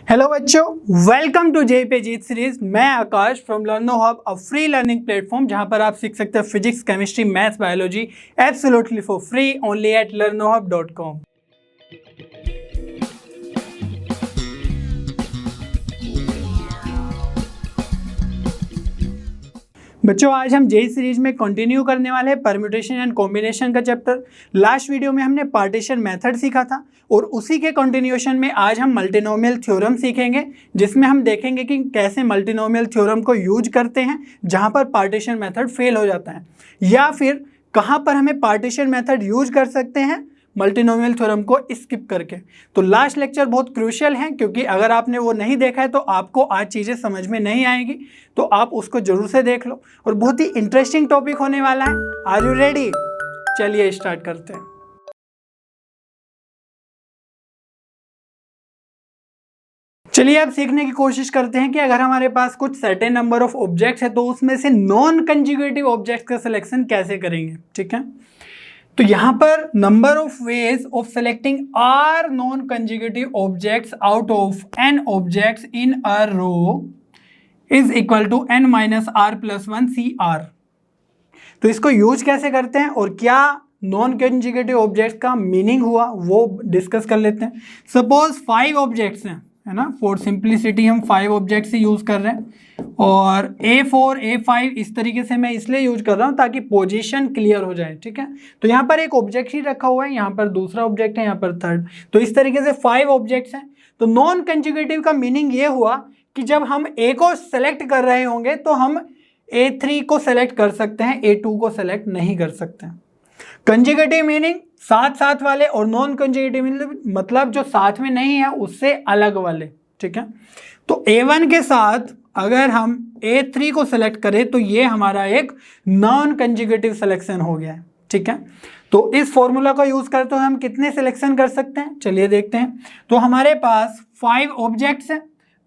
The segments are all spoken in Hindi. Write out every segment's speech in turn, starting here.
हेलो बच्चों, welcome to JP Jeet series. मैं Akash from Learno Hub, a free learning platform जहां पर आप सीख सकते हैं physics, chemistry, maths, biology absolutely for free only at learnohub.com। बच्चों, आज हम जेई सीरीज में कंटिन्यू करने वाले हैं परम्यूटेशन एंड कॉम्बिनेशन का चैप्टर। लास्ट वीडियो में हमने पार्टीशन मेथड सीखा था और उसी के कंटिन्यूएशन में आज हम मल्टीनोमियल थ्योरम सीखेंगे, जिसमें हम देखेंगे कि कैसे मल्टीनोमियल थ्योरम को यूज करते हैं जहां पर पार्टीशन मेथड फेल हो जाता है, या फिर कहां पर हमें पार्टीशन मेथड यूज कर सकते हैं मल्टीनोमियल थ्योरम को स्किप करके। तो लास्ट लेक्चर बहुत क्रूशियल है, क्योंकि अगर आपने वो नहीं देखा है तो आपको आज चीज़ें समझ में नहीं आएंगी, तो आप उसको जरूर से देख लो। और बहुत ही इंटरेस्टिंग टॉपिक होने वाला है। Are you ready? चलिए स्टार्ट करते हैं। चलिए अब सीखने की कोशिश करते हैं कि अगर हमारे पास कुछ सर्टेन नंबर ऑफ ऑब्जेक्ट्स है तो उसमें से नॉन कंजुगेटिव ऑब्जेक्ट्स का सिलेक्शन कैसे करेंगे। ठीक है, तो यहां पर number of ways of selecting r non conjugative objects out of n objects in a row is equal to n minus r plus one C r. तो इसको यूज कैसे करते हैं और क्या नॉन कंजुगेटिव ऑब्जेक्ट्स का मीनिंग हुआ वो डिस्कस कर लेते हैं। सपोज 5 ऑब्जेक्ट्स हैं, है ना, फॉर सिंप्लिसिटी हम 5 ऑब्जेक्ट्स ही यूज कर रहे हैं, और A4 A5 इस तरीके से मैं इसलिए यूज कर रहा हूं ताकि पोजीशन क्लियर हो जाए। ठीक है, तो यहाँ पर एक ऑब्जेक्ट ही रखा हुआ है, यहाँ पर दूसरा ऑब्जेक्ट है, यहाँ पर थर्ड, तो इस तरीके से 5 ऑब्जेक्ट्स हैं। तो नॉन कंजुगेटिव का मीनिंग ये हुआ कि जब हम A को सेलेक्ट कर रहे होंगे तो हम A3 को सेलेक्ट कर सकते हैं, A2 को सेलेक्ट नहीं कर सकते हैं। कंजुगेटिव मीनिंग साथ साथ वाले, और नॉन कंजुगेटिव मतलब जो साथ में नहीं है उससे अलग वाले। ठीक है, तो A1 के साथ अगर हम A3 को सेलेक्ट करें तो ये हमारा एक नॉन कंजुगेटिव सिलेक्शन हो गया है। ठीक है, तो इस फॉर्मूला का यूज करते हुए हम कितने सिलेक्शन कर सकते हैं, चलिए देखते हैं। तो हमारे पास 5 ऑब्जेक्ट्स हैं,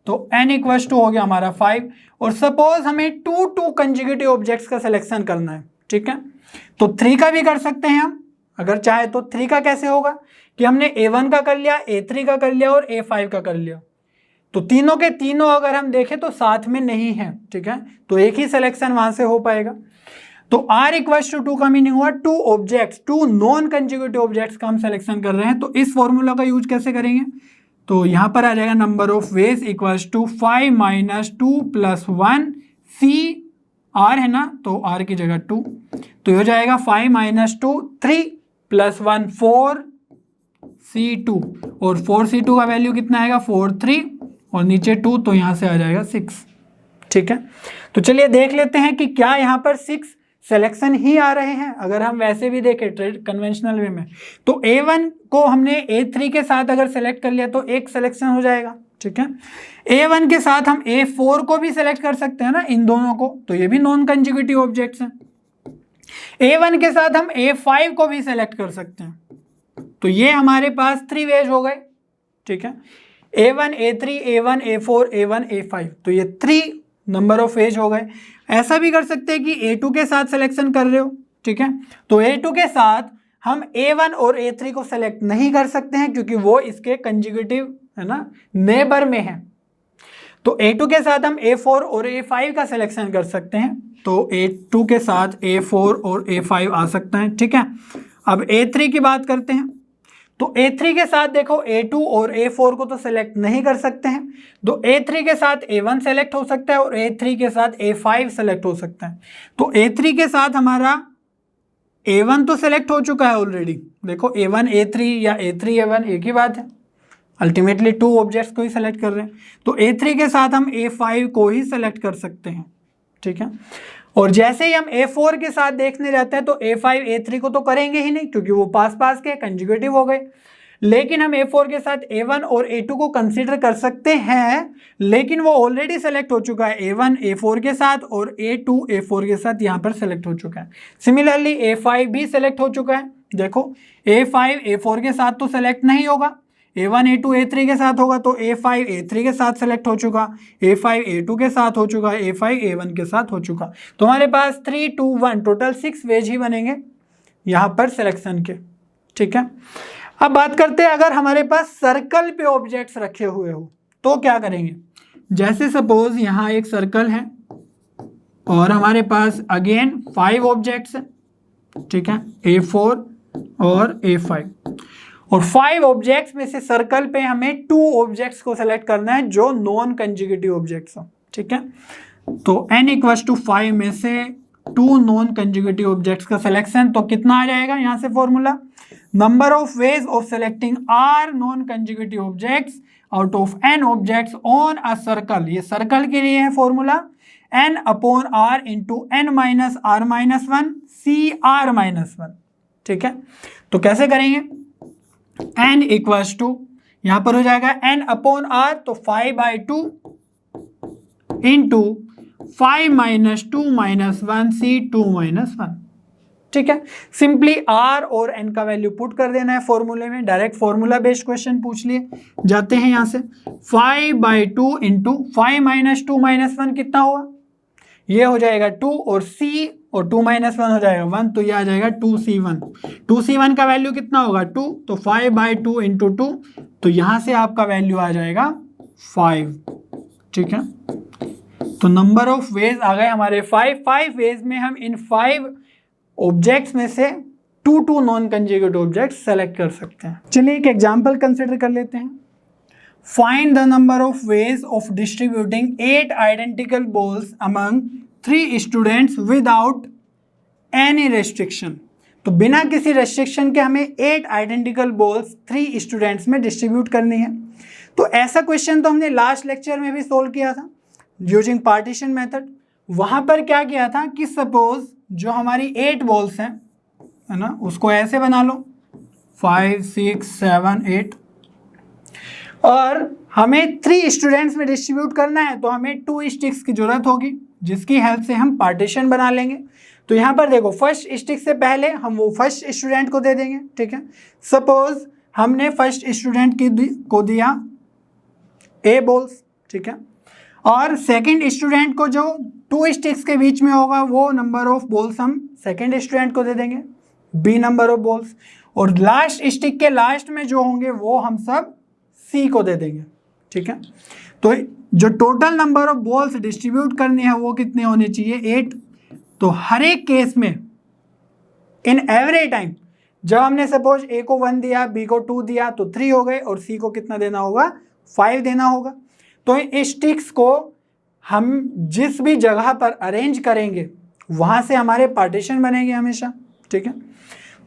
तो n इक्वल टू हो गया हमारा 5, और सपोज हमें 2 कंजुगेटिव ऑब्जेक्ट्स का सिलेक्शन करना है। ठीक है, तो 3 का भी कर सकते हैं हम अगर चाहे तो। 3 का कैसे होगा कि हमने A1 का कर लिया, A3 का कर लिया और A5 का कर लिया, तो तीनों के तीनों अगर हम देखें तो साथ में नहीं है। ठीक है, तो एक ही सिलेक्शन वहां से हो पाएगा। तो R इक्वल टू 2 का मीनिंग हुआ 2 ऑब्जेक्ट्स, 2 नॉन कंजुगेटिव ऑब्जेक्ट्स का हम सिलेक्शन कर रहे हैं। तो इस फॉर्मूला का यूज कैसे करेंगे, तो यहां पर आ जाएगा number of ways equal to 5 minus 2 plus 1 C r, है ना, तो R की जगह 2, तो हो जाएगा 5 माइनस 2 3 प्लस 1 4 C2, और 4C2 का वैल्यू कितना आएगा 4 3, और नीचे 2, तो यहां से आ जाएगा 6। ठीक है, तो चलिए देख लेते हैं कि क्या यहाँ पर 6 सिलेक्शन ही आ रहे हैं। अगर हम वैसे भी देखें कन्वेंशनल वे में, तो A1 को हमने A3 के साथ अगर सेलेक्ट कर लिया तो एक सिलेक्शन हो जाएगा। ठीक है, A1 के साथ हम A4 को भी सिलेक्ट कर सकते हैं ना, इन दोनों को, तो ये भी नॉन कंजुगेटिव ऑब्जेक्ट्स हैं। A1 के साथ हम A5 को भी सिलेक्ट कर सकते हैं, तो ये हमारे पास 3 वेज हो गए। ठीक है, A1 A3 A1 A4 A1 A5, तो ये 3 नंबर ऑफ वेज हो गए। ऐसा भी कर सकते हैं कि A2 के साथ सिलेक्शन कर रहे हो। ठीक है, तो A2 के साथ हम A1 और A3 को सेलेक्ट नहीं कर सकते हैं क्योंकि वो इसके कंजुगेटिव, है ना, नेबर में है। तो A2 के साथ हम A4 और A5 का सिलेक्शन कर सकते हैं, तो A2 के साथ A4 और A5 आ सकता है। ठीक है, अब A3 की बात करते हैं, तो A3 के साथ देखो A2 और A4 को तो सेलेक्ट नहीं कर सकते हैं, तो A3 के साथ A1 सेलेक्ट हो सकता है और A3 के साथ A5 सेलेक्ट हो सकता है। तो A3 के साथ हमारा A1 तो सेलेक्ट हो चुका है ऑलरेडी, देखो A1 A3 या A3 A1 एक ही बात है, अल्टीमेटली 2 ऑब्जेक्ट्स को ही सेलेक्ट कर रहे हैं। तो A3 के साथ हम A5 को ही सेलेक्ट कर सकते हैं। ठीक है, और जैसे ही हम A4 के साथ देखने जाते हैं तो A5 A3 को तो करेंगे ही नहीं क्योंकि वो पास पास के कंजुगेटिव हो गए, लेकिन हम A4 के साथ A1 और A2 को कंसीडर कर सकते हैं, लेकिन वो ऑलरेडी सेलेक्ट हो चुका है A1 A4 के साथ और A2 A4 के साथ यहाँ पर सेलेक्ट हो चुका है। सिमिलरली A5 भी सेलेक्ट हो चुका है, देखो A5 A4 के साथ तो सेलेक्ट नहीं होगा, A1 A2 A3 के साथ होगा, तो A5 A3 के साथ सेलेक्ट हो चुका, A5 A2 के साथ हो चुका, A5 A1 के साथ हो चुका। तो हमारे पास 3 2 1 टोटल 6 वेज ही बनेंगे यहाँ पर सिलेक्शन के। ठीक है, अब बात करते हैं अगर हमारे पास सर्कल पे ऑब्जेक्ट्स रखे हुए हो, तो क्या करेंगे, जैसे सपोज यहाँ एक सर्कल है और हमारे पास अगेन 5 ऑब्जेक्ट्स हैं, ठीक है, A4 और A5, और 5 ऑब्जेक्ट्स में से सर्कल पे हमें 2 ऑब्जेक्ट्स को सेलेक्ट करना है जो नॉन कंजुगेटिव ऑब्जेक्ट्स हो, ठीक है। तो n = 5 में से 2 नॉन कंजुगेटिव ऑब्जेक्ट्स का सिलेक्शन, तो कितना आ जाएगा यहाँ से formula, number of ways of selecting r non conjugative objects out of n objects on a circle, ये सर्कल के लिए है formula, n/r into n minus r minus 1 CR minus 1, ठीक है। तो कैसे करेंगे, n = यहाँ पर हो जाएगा n/r, तो 5/2 इंटू 5 - 2 - 1 C2 - 1, ठीक है। सिंपली r और n का वैल्यू पुट कर देना है फॉर्मूले में, डायरेक्ट फॉर्मूला बेस्ड क्वेश्चन पूछ लिए जाते हैं यहाँ से। 5/2 इंटू 5 - 2 - 1 कितना हुआ, ये हो जाएगा 2, और c और 2 - 1 हो जाएगा 1, तो ये आ जाएगा 2c1। 2c1 का वैल्यू कितना होगा 2, तो 5/2 इंटू 2, तो यहाँ से आपका वैल्यू आ जाएगा 5, ठीक है। तो नंबर ऑफ वेज आ गए हमारे 5 वेज में हम इन 5 ऑब्जेक्ट्स में से 2 नॉन कंजुगेटिव ऑब्जेक्ट्स सेलेक्ट कर सकते हैं। चलिए एक एग्जांपल कंसिडर कर लेते हैं। Find the number of ways of distributing 8 identical balls among 3 students without any restriction. तो बिना किसी रेस्ट्रिक्शन के हमें 8 आइडेंटिकल बॉल्स 3 स्टूडेंट्स में डिस्ट्रीब्यूट करनी है। तो ऐसा क्वेश्चन तो हमने लास्ट लेक्चर में भी सोल्व किया था यूजिंग पार्टीशन मेथड। वहां पर क्या किया था कि सपोज जो हमारी 8 बॉल्स हैं, है ना, उसको ऐसे बना लो 5 6 7 8, और हमें 3 स्टूडेंट्स में डिस्ट्रीब्यूट करना है, तो हमें 2 स्टिक्स की जरूरत होगी जिसकी हेल्प से हम पार्टीशन बना लेंगे। तो यहाँ पर देखो फर्स्ट स्टिक से पहले हम वो फर्स्ट स्टूडेंट को दे देंगे, ठीक है। सपोज हमने फर्स्ट स्टूडेंट को दिया A बॉल्स, ठीक है, और सेकंड स्टूडेंट को जो 2 स्टिक्स के बीच में होगा वो नंबर ऑफ बॉल्स हम सेकंड स्टूडेंट को दे देंगे, B नंबर ऑफ बॉल्स, और लास्ट स्टिक के लास्ट में जो होंगे वो हम सब C को दे देंगे, ठीक है। तो जो total number of balls distribute करनी है वो कितने होने चाहिए 8। तो हर एक केस में इन एवरी टाइम जब हमने सपोज A को 1 दिया, B को 2 दिया, तो 3 हो गए, और C को कितना देना होगा 5 देना होगा। तो इस स्टिक्स को हम जिस भी जगह पर अरेंज करेंगे वहां से हमारे पार्टीशन बनेंगे हमेशा, ठीक है।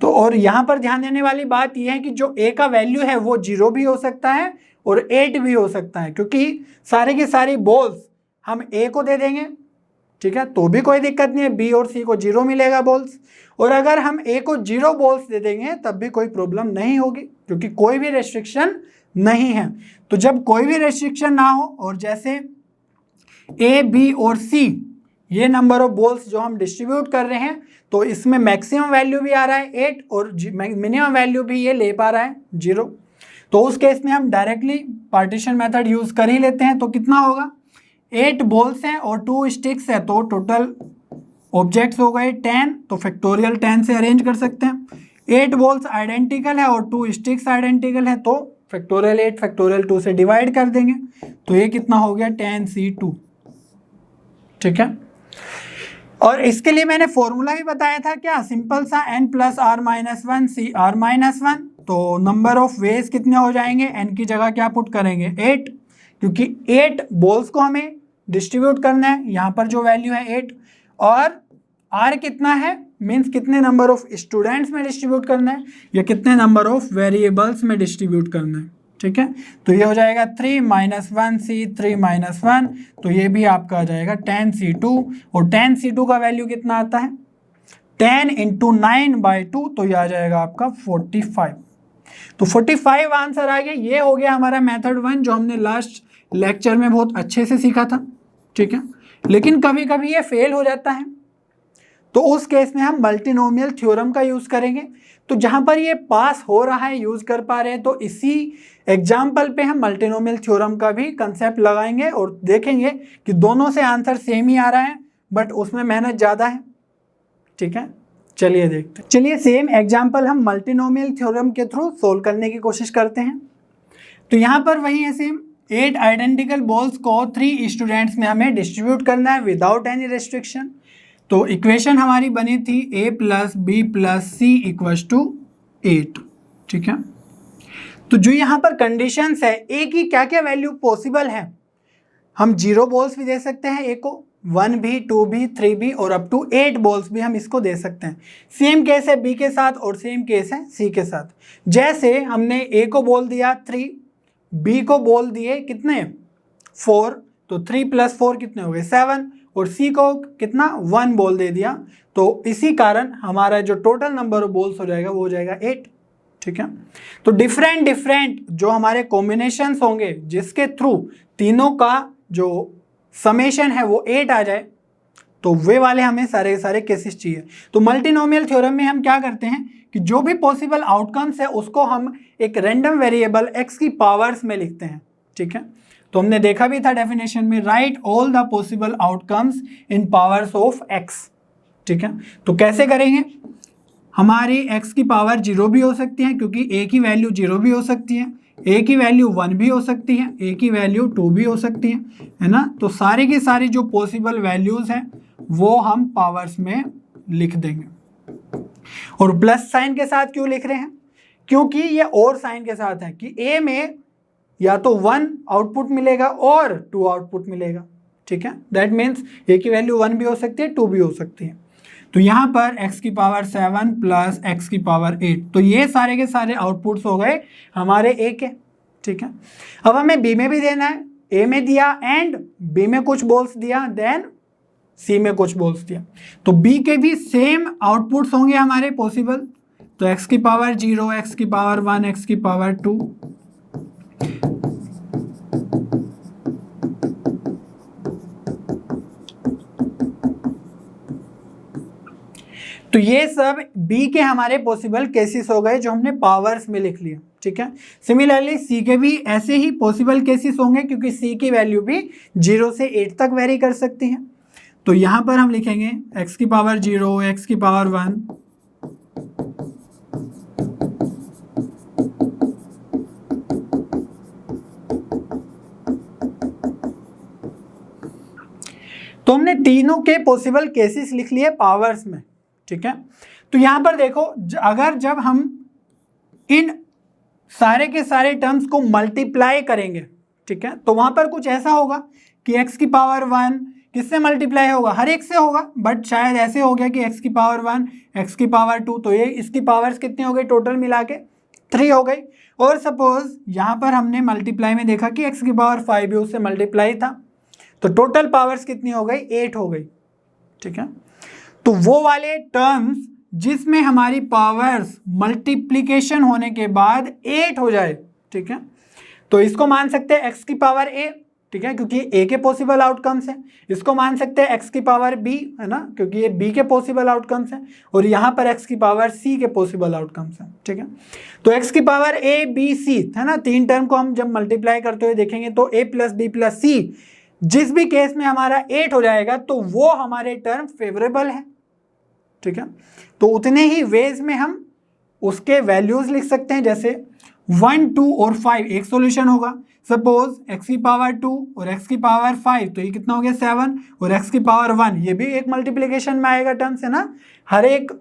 तो और यहाँ पर ध्यान देने वाली बात यह है कि जो A का वैल्यू है वो 0 भी हो सकता है और 8 भी हो सकता है, क्योंकि सारे की सारी बॉल्स हम A को दे देंगे, ठीक है, तो भी कोई दिक्कत नहीं है, B और C को 0 मिलेगा बॉल्स, और अगर हम A को 0 बॉल्स दे देंगे तब भी कोई प्रॉब्लम नहीं होगी, क्योंकि कोई भी रेस्ट्रिक्शन नहीं है। तो जब कोई भी रेस्ट्रिक्शन ना हो, और जैसे A, B और C ये नंबर ऑफ बॉल्स जो हम डिस्ट्रीब्यूट कर रहे हैं, तो इसमें मैक्सिमम वैल्यू भी आ रहा है 8 और मिनिमम वैल्यू भी ये ले पा रहा है 0, तो उस केस में हम डायरेक्टली पार्टीशन मेथड यूज कर ही लेते हैं। तो कितना होगा 8 बॉल्स हैं और 2 स्टिक्स है, तो टोटल ऑब्जेक्ट्स हो गए 10, तो फैक्टोरियल 10 से अरेंज कर सकते हैं। 8 बॉल्स आइडेंटिकल है और 2 स्टिक्स आइडेंटिकल है, तो फैक्टोरियल 8 फैक्टोरियल 2 से डिवाइड कर देंगे, तो ये कितना हो गया 10C2, ठीक है। और इसके लिए मैंने फॉर्मूला भी बताया था क्या, सिंपल सा n + r - 1 CR - 1। तो नंबर ऑफ वेज कितने हो जाएंगे, n की जगह क्या पुट करेंगे 8, क्योंकि 8 बॉल्स को हमें डिस्ट्रीब्यूट करना है, यहाँ पर जो वैल्यू है 8, और r कितना है मीन्स कितने नंबर ऑफ स्टूडेंट्स में डिस्ट्रीब्यूट करना है या कितने नंबर ऑफ वेरिएबल्स में डिस्ट्रीब्यूट करना है, ठीक है। तो ये हो जाएगा 3 - 1C 3 - 1, तो ये भी आपका आ जाएगा 10C2, और 10C2 का वैल्यू कितना आता है 10 × 9/2, तो ये आ जाएगा आपका 45। तो 45 आंसर आ गया। ये हो गया हमारा मेथड 1 जो हमने लास्ट लेक्चर में बहुत अच्छे से सीखा था, ठीक है। लेकिन कभी कभी ये फेल हो जाता है, तो उस केस में हम मल्टीनोमियल थ्योरम का यूज करेंगे। तो जहां पर ये पास हो रहा है, यूज कर पा रहे हैं, तो इसी एग्जाम्पल पे हम मल्टीनोमियल थ्योरम का भी कंसेप्ट लगाएंगे और देखेंगे कि दोनों से आंसर सेम ही आ रहा है, बट उसमें मेहनत ज़्यादा है, ठीक है। चलिए देखते हैं। चलिए सेम एग्जाम्पल हम मल्टीनोमियल थ्योरम के थ्रू सोल्व करने की कोशिश करते हैं। तो यहाँ पर वही है सेम, 8 आइडेंटिकल बॉल्स को 3 स्टूडेंट्स में हमें डिस्ट्रीब्यूट करना है विदाउट एनी रेस्ट्रिक्शन। तो इक्वेशन हमारी बनी थी a + b + c = 8, ठीक है। तो जो यहाँ पर कंडीशंस है a की क्या क्या वैल्यू पॉसिबल है, हम 0 बॉल्स भी दे सकते हैं a को, 1 भी, 2 भी, 3 भी और अप टू 8 बॉल्स भी हम इसको दे सकते हैं। सेम केस है b के साथ और सेम केस है c के साथ। जैसे हमने a को बोल दिया 3, b को बोल दिए कितने 4, तो 3 + 4 कितने हो गए 7, और c को कितना 1 बोल दे दिया, तो इसी कारण हमारा जो टोटल नंबर ऑफ बॉल्स हो जाएगा वो हो जाएगा 8, ठीक है। तो डिफरेंट जो हमारे कॉम्बिनेशंस होंगे जिसके थ्रू तीनों का जो समेशन है वो 8 आ जाए, तो वे वाले हमें सारे के सारे केसेस चाहिए। तो मल्टीनोमियल थ्योरम में हम क्या करते हैं कि जो भी पॉसिबल आउटकम्स है उसको हम एक रैंडम वेरिएबल x की पावर्स में लिखते हैं, ठीक है। तो हमने देखा भी था डेफिनेशन में, right all the possible outcomes in powers of x, ठीक है। तो कैसे करेंगे, हमारी x की पावर 0 भी हो सकती है क्योंकि a की वैल्यू 0 भी हो सकती है, a की वैल्यू 1 भी हो सकती है, a की वैल्यू 2 भी हो सकती है ना। तो सारी की सारी जो पॉसिबल वैल्यूज हैं वो हम पावर्स में लिख देंगे। और प्लस साइन के साथ क्यों लिख रहे हैं, क्योंकि ये और साइन के साथ है कि a में या तो 1 आउटपुट मिलेगा और 2 आउटपुट मिलेगा, ठीक है। दैट मीन्स a की वैल्यू 1 भी हो सकती है, 2 भी हो सकती है। तो यहाँ पर x की पावर 7 + x की पावर 8, तो ये सारे के सारे आउटपुट्स हो गए हमारे a के, ठीक है। अब हमें b में भी देना है, a में दिया एंड b में कुछ बॉल्स दिया, देन c में कुछ बॉल्स दिया, तो b के भी सेम आउटपुट्स होंगे हमारे पॉसिबल। तो x की पावर 0, x की पावर 1, x की पावर 2, तो ये सब b के हमारे पॉसिबल केसेस हो गए जो हमने पावर्स में लिख लिया, ठीक है। सिमिलरली c के भी ऐसे ही पॉसिबल केसेस होंगे क्योंकि c की वैल्यू भी 0 से 8 तक वेरी कर सकती है। तो यहाँ पर हम लिखेंगे x की पावर 0, x की पावर 1, तो हमने तीनों के पॉसिबल केसेस लिख लिए पावर्स में, ठीक है। तो यहां पर देखो, अगर जब हम इन सारे के सारे टर्म्स को मल्टीप्लाई करेंगे, ठीक है, तो वहां पर कुछ ऐसा होगा कि x की पावर 1 किससे मल्टीप्लाई होगा, हर एक से होगा, बट शायद ऐसे हो गया कि x की पावर 1, x की पावर 2, तो ये इसकी पावर्स कितनी हो गई टोटल मिला के 3 हो गई। और सपोज यहां पर हमने मल्टीप्लाई में देखा कि x की पावर 5 भी उससे मल्टीप्लाई था, तो टोटल पावर्स कितनी हो गई 8 हो गई, ठीक है। तो वो वाले टर्म्स जिसमें हमारी पावर्स मल्टीप्लिकेशन होने के बाद 8 हो जाए, ठीक है, तो इसको मान सकते हैं x की पावर a, ठीक है, क्योंकि a के पॉसिबल आउटकम्स हैं। इसको मान सकते हैं x की पावर b, है ना, क्योंकि ये b के पॉसिबल आउटकम्स हैं, और यहाँ पर x की पावर c के पॉसिबल आउटकम्स हैं, ठीक है। तो x की पावर a b c, है ना, 3 टर्म को हम जब मल्टीप्लाई करते हुए देखेंगे तो a + b + c जिस भी केस में हमारा 8 हो जाएगा तो वो हमारे टर्म फेवरेबल है, ठीक है। तो उतने ही वेज में हम उसके वैल्यूज लिख सकते हैं, जैसे 1, 2 और 5 एक सॉल्यूशन होगा। सपोज x की पावर 2 और x की पावर 5, तो ये कितना हो गया 7, और x की पावर 1 ये भी एक मल्टीप्लिकेशन में आएगा टर्म्स, है ना। हर एक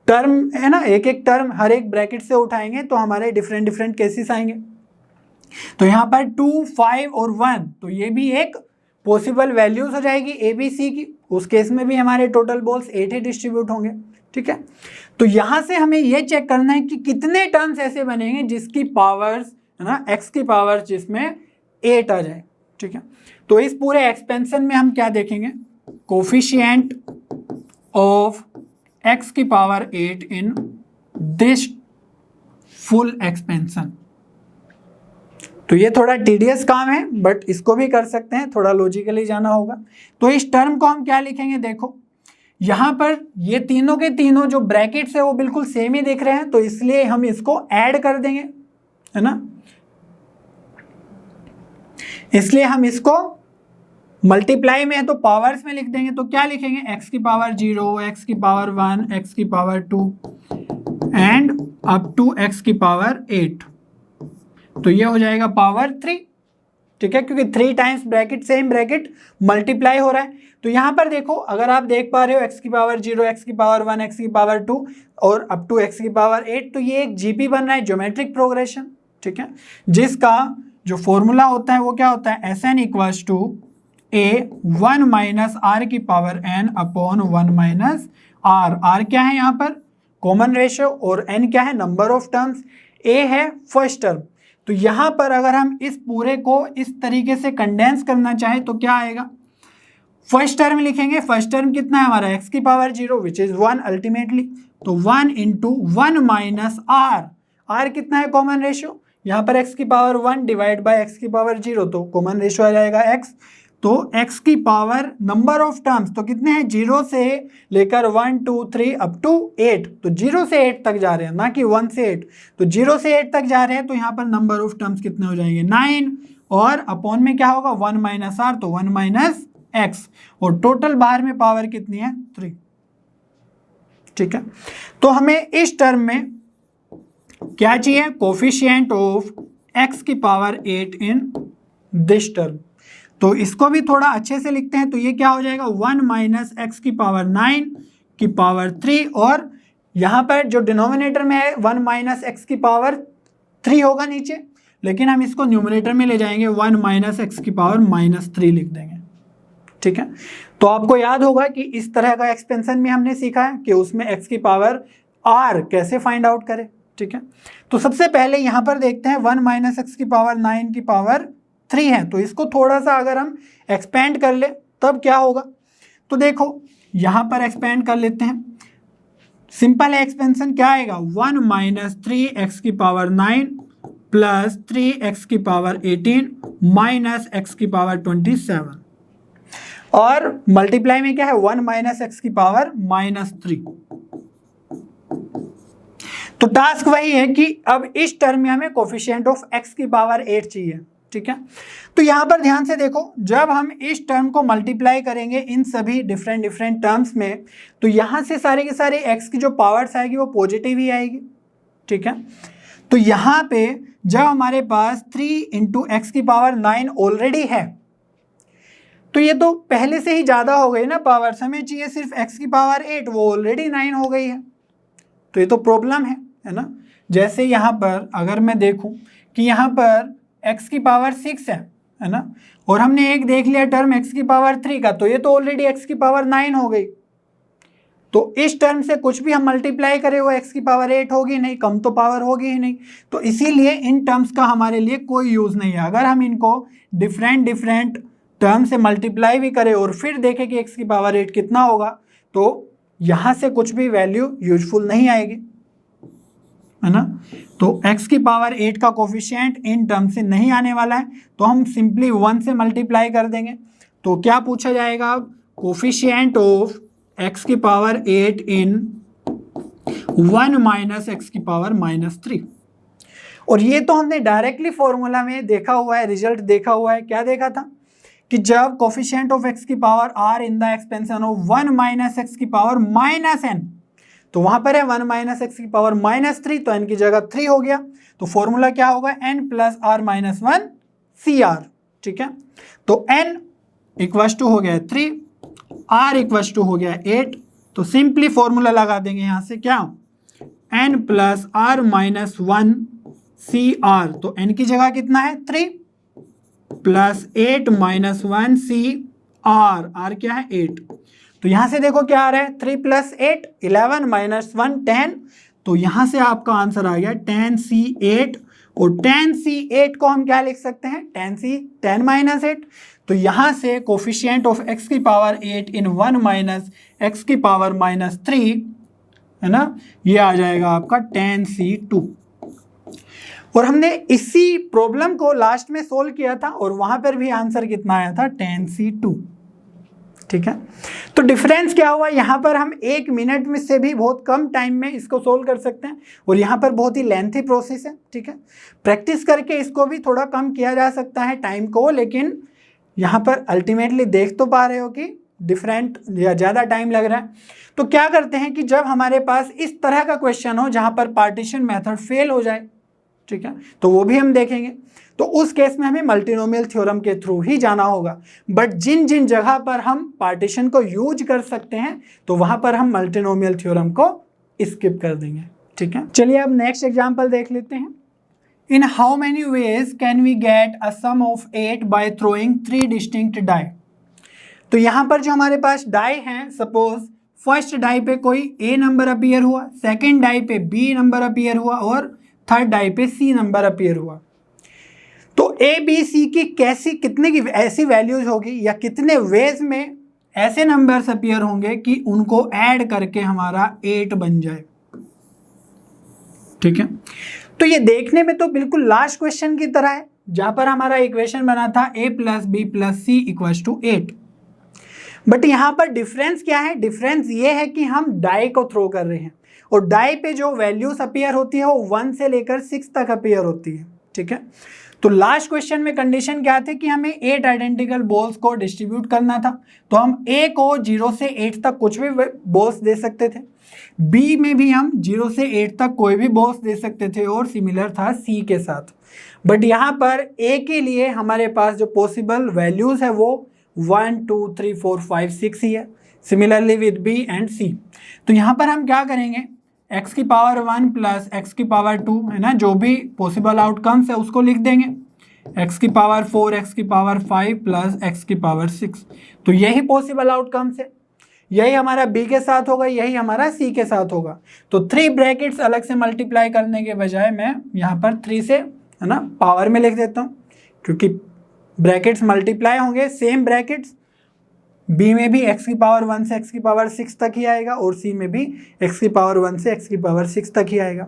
टर्म है ना, एक एक टर्म हर एक ब्रैकेट से उठाएंगे तो हमारे डिफरेंट केसेस आएंगे। तो यहाँ पर 2, 5 और 1, तो ये भी एक पॉसिबल वैल्यूज हो जाएगी ए बी सी की, उस केस में भी हमारे टोटल बॉल्स 8 ही डिस्ट्रीब्यूट होंगे, ठीक है। तो यहाँ से हमें ये चेक करना है कि कितने टर्म्स ऐसे बनेंगे जिसकी पावर्स, है ना, x की पावर्स जिसमें 8 आ जाए, ठीक है। तो इस पूरे एक्सपेंशन में हम क्या देखेंगे, कोफिशिएंट ऑफ x की power 8 in this full expansion. तो ये थोड़ा टीडियस काम है, बट इसको भी कर सकते हैं, थोड़ा लॉजिकली जाना होगा। तो इस टर्म को हम क्या लिखेंगे, देखो यहाँ पर ये तीनों के तीनों जो ब्रैकेट्स है वो बिल्कुल सेम ही दिख रहे हैं, तो इसलिए हम इसको ऐड कर देंगे, है ना। इसलिए हम इसको मल्टीप्लाई में है तो पावर्स में लिख देंगे। तो क्या लिखेंगे, x की पावर 0, x की पावर 1, x की power 2 and up to x की पावर 8, तो ये हो जाएगा पावर 3, ठीक है, क्योंकि 3 times bracket same bracket multiply हो रहा है। तो यहाँ पर देखो, अगर आप देख पा रहे हो x की पावर 0, x की पावर 1, x की पावर 2 और अप टू x की पावर 8, तो ये एक जीपी बन रहा है, ज्योमेट्रिक प्रोग्रेशन। ठीक है, जिसका जो फॉर्मूला होता है वो क्या होता है, Sn equals to a 1 minus R की power n upon 1 minus R. R क्या है यहाँ पर, कॉमन रेशियो, और n क्या है, नंबर ऑफ टर्म्स। a है फर्स्ट टर्म। तो यहाँ पर अगर हम इस पूरे को इस तरीके से कंडेंस करना चाहें तो क्या आएगा, फर्स्ट टर्म लिखेंगे। फर्स्ट टर्म कितना है हमारा, x की पावर 0 विच इज 1 अल्टीमेटली। तो 1 इंटू 1 माइनस आर, आर कितना है, कॉमन रेशियो। यहाँ पर x की पावर 1 डिवाइड बाय x की पावर 0, तो कॉमन रेशियो आ जाएगा x। तो x की पावर नंबर ऑफ टर्म्स तो कितने हैं, 0 से लेकर 1 2 3 अप टू 8, तो 0 से 8 तक जा रहे हैं, ना कि 1 से 8। तो 0 से 8 तक जा रहे हैं, तो यहाँ पर नंबर ऑफ टर्म्स कितने हो जाएंगे, 9, और अपॉन में क्या होगा, 1 माइनस आर, तो 1 माइनस एक्स, और टोटल बाहर में पावर कितनी है, 3। ठीक है, तो हमें इस टर्म में क्या चाहिए, कोफिशिएंट ऑफ x की पावर 8 इन दिस टर्म। तो इसको भी थोड़ा अच्छे से लिखते हैं, तो ये क्या हो जाएगा, 1 माइनस एक्स की पावर 9 की पावर 3, और यहाँ पर जो डिनोमिनेटर में है 1 माइनस एक्स की पावर 3 होगा नीचे, लेकिन हम इसको न्यूमरेटर में ले जाएंगे, 1 माइनस एक्स की पावर माइनस 3 लिख देंगे। ठीक है, तो आपको याद होगा कि इस तरह का एक्सपेंशन भी हमने सीखा है कि उसमें x की पावर r कैसे फाइंड आउट करें। ठीक है, तो सबसे पहले यहाँ पर देखते हैं 1 माइनस एक्स की पावर 9 की पावर 3 है, तो इसको थोड़ा सा अगर हम एक्सपेंड कर ले तब क्या होगा। तो देखो यहाँ पर एक्सपेंड कर लेते हैं, सिंपल एक्सपेंशन क्या आएगा, 1 माइनस 3x की पावर 9 प्लस 3x की पावर 18 माइनस x की पावर 27, और मल्टीप्लाई में क्या है, 1 माइनस एक्स की पावर माइनस 3। तो टास्क वही है कि अब इस टर्म में हमें कोफिशिएंट ऑफ x की पावर 8 चाहिए। ठीक है, तो यहां पर ध्यान से देखो, जब हम इस टर्म को मल्टीप्लाई करेंगे इन सभी डिफरेंट टर्म्स में, तो यहां से सारे के सारे x की जो पावर्स आएगी वो पॉजिटिव ही आएगी। ठीक है, तो यहां पे जब हमारे पास 3 इंटू एक्स की पावर 9 ऑलरेडी है, तो ये तो पहले से ही ज़्यादा हो गई ना पावर्स, हमें चाहिए सिर्फ x की पावर 8, वो ऑलरेडी 9 हो गई है, तो ये तो प्रॉब्लम है ना। जैसे यहाँ पर अगर मैं देखूँ कि यहाँ पर x की पावर 6 है ना, और हमने एक देख लिया टर्म x की पावर 3 का, तो ये तो ऑलरेडी x की पावर 9 हो गई। तो इस टर्म से कुछ भी हम मल्टीप्लाई करें वो x की पावर 8 होगी नहीं, कम तो पावर होगी ही नहीं। तो इसीलिए इन टर्म्स का हमारे लिए कोई यूज़ नहीं है। अगर हम इनको डिफरेंट टर्म से मल्टीप्लाई भी करें और फिर देखें कि x की पावर 8 कितना होगा, तो यहाँ से कुछ भी वैल्यू यूजफुल नहीं आएगी, है ना। तो x की पावर 8 का कोफिशिएंट इन टर्म से नहीं आने वाला है, तो हम सिंपली 1 से मल्टीप्लाई कर देंगे। तो क्या पूछा जाएगा, कोफिशिएंट ऑफ x की पावर 8 इन 1 माइनस एक्स की पावर माइनस 3। और ये तो हमने डायरेक्टली फॉर्मूला में देखा हुआ है, रिजल्ट देखा हुआ है। क्या देखा था कि जब कोफिशिएंट ऑफ x की power r in the expansion of 1 minus x की पावर माइनस n, तो वहां पर है 1 माइनस एक्स की पावर माइनस 3, तो n की जगह 3 हो गया। तो फॉर्मूला क्या होगा, n plus r minus 1 CR। ठीक है, तो n इक्वल्स टू हो गया 3, r इक्वल्स टू हो गया 8। तो सिंपली फॉर्मूला लगा देंगे यहाँ से, क्या, n plus r minus 1 CR। तो n की जगह कितना है 3 प्लस 8 माइनस 1 CR, r क्या है 8। तो यहां से देखो क्या आ रहा है, 3 प्लस 8 11 माइनस 1 10। तो यहां से आपका आंसर आ गया 10C8, और 10C8 को हम क्या लिख सकते हैं, 10 माइनस 8। तो यहां से कोफिशिएंट ऑफ x की पावर 8 इन 1 माइनस एक्स की पावर माइनस 3, है ना, ये आ जाएगा आपका 10C2। और हमने इसी प्रॉब्लम को लास्ट में सोल्व किया था, और वहां पर भी आंसर कितना आया था, 10C2। ठीक है, तो डिफरेंस क्या हुआ, यहाँ पर हम 1 मिनट में से भी बहुत कम टाइम में इसको सोल्व कर सकते हैं, और यहाँ पर बहुत ही लेंथी प्रोसेस है। ठीक है, प्रैक्टिस करके इसको भी थोड़ा कम किया जा सकता है टाइम को, लेकिन यहाँ पर अल्टीमेटली देख तो पा रहे हो कि डिफरेंट या ज़्यादा टाइम लग रहा है। तो क्या करते हैं कि जब हमारे पास इस तरह का क्वेश्चन हो जहाँ पर पार्टीशन मेथड फेल हो जाए, ठीक है, तो वो भी हम देखेंगे। तो उस केस में हमें मल्टीनोमियल थ्योरम के थ्रू ही जाना होगा। बट जिन जिन जगह पर हम पार्टीशन को यूज कर सकते हैं तो वहां पर हम मल्टीनोमियल थ्योरम को स्किप कर देंगे, ठीक है। चलिए अब नेक्स्ट एग्जांपल देख लेते हैं। In how many ways can we get a sum of 8 by throwing 3 distinct die. तो यहां पर जो हमारे पास डाई हैं, सपोज फर्स्ट डाई पे कोई ए नंबर अपीयर हुआ, सेकेंड डाई पे बी नंबर अपीयर हुआ और थर्ड डाई पे सी नंबर अपीयर हुआ। तो ए बी सी की कितने की ऐसी वैल्यूज होगी या कितने वेज में ऐसे नंबर्स अपीयर होंगे कि उनको ऐड करके हमारा 8 बन जाए, ठीक है। तो ये देखने में तो बिल्कुल लास्ट क्वेश्चन की तरह है, जहां पर हमारा इक्वेशन बना था a + b + c = 8। बट यहां पर डिफरेंस क्या है? डिफरेंस ये है कि हम डाई को थ्रो कर रहे हैं और डाई पे जो वैल्यूज अपीयर होती है वो 1 से लेकर 6 तक अपीयर होती है, ठीक है। तो लास्ट क्वेश्चन में कंडीशन क्या थी कि हमें 8 आइडेंटिकल बॉल्स को डिस्ट्रीब्यूट करना था। तो हम ए को 0 से 8 तक कुछ भी बॉल्स दे सकते थे, बी में भी हम 0 से 8 तक कोई भी बॉल्स दे सकते थे और सिमिलर था सी के साथ। बट यहाँ पर ए के लिए हमारे पास जो पॉसिबल वैल्यूज है वो 1 2 3 4 5 6 ही है। सिमिलरली विद बी एंड सी। तो यहाँ पर हम क्या करेंगे, x की पावर 1 प्लस x की पावर 2 है ना, जो भी पॉसिबल आउटकम्स है उसको लिख देंगे। x की पावर 4, x की पावर 5 प्लस x की पावर 6। तो यही पॉसिबल आउटकम्स है, यही हमारा b के साथ होगा, यही हमारा c के साथ होगा। तो 3 ब्रैकेट्स अलग से मल्टीप्लाई करने के बजाय मैं यहाँ पर 3 से है ना पावर में लिख देता हूँ, क्योंकि ब्रैकेट्स मल्टीप्लाई होंगे, सेम ब्रैकेट्स। b में भी x की पावर 1 से x की पावर 6 तक ही आएगा और c में भी x की पावर 1 से x की पावर 6 तक ही आएगा।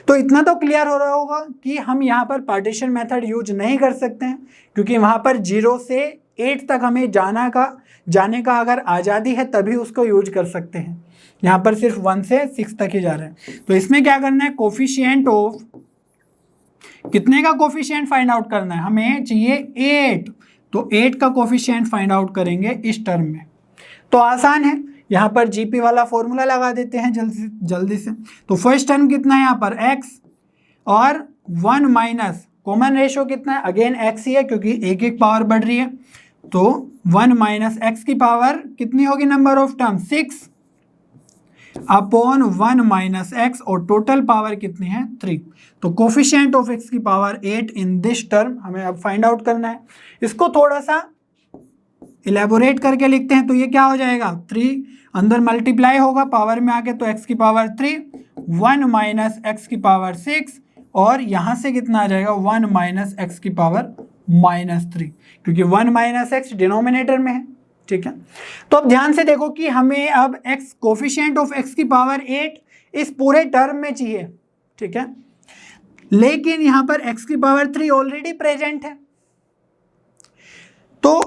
तो इतना तो क्लियर हो रहा होगा कि हम यहाँ पर पार्टीशन मेथड यूज नहीं कर सकते हैं, क्योंकि वहाँ पर 0 से 8 तक हमें जाने का अगर आज़ादी है तभी उसको यूज कर सकते हैं। यहाँ पर सिर्फ 1 से 6 तक ही जा रहे हैं। तो इसमें क्या करना है, कोफिशिएंट ऑफ कितने का कोफिशिएंट फाइंड आउट करना है, हमें चाहिए 8। तो 8 का कोफिशिएंट फाइंड आउट करेंगे इस टर्म में। तो आसान है, यहाँ पर जीपी वाला फॉर्मूला लगा देते हैं जल्दी से। तो फर्स्ट टर्म कितना है यहाँ पर x और 1 माइनस कॉमन रेशियो कितना है, अगेन x ही है क्योंकि एक एक पावर बढ़ रही है। तो 1 माइनस x की पावर कितनी होगी, number of term 6 upon 1 minus x और टोटल पावर कितनी है 3। तो कोफिशिएंट ऑफ x की पावर 8 इन दिस टर्म हमें अब फाइंड आउट करना है। इसको थोड़ा सा इलेबोरेट करके लिखते हैं। तो ये क्या हो जाएगा, 3 अंदर मल्टीप्लाई होगा पावर में आके, तो x की पावर 3 1 माइनस x की पावर 6 और यहाँ से कितना आ जाएगा 1 माइनस x की पावर -3, क्योंकि 1 माइनस x डिनोमिनेटर में है, ठीक है। तो अब ध्यान से देखो कि हमें अब x कोफिशिएंट ऑफ x की पावर 8 इस पूरे टर्म में चाहिए, ठीक है। लेकिन यहाँ पर x की पावर 3 ऑलरेडी प्रेजेंट है। तो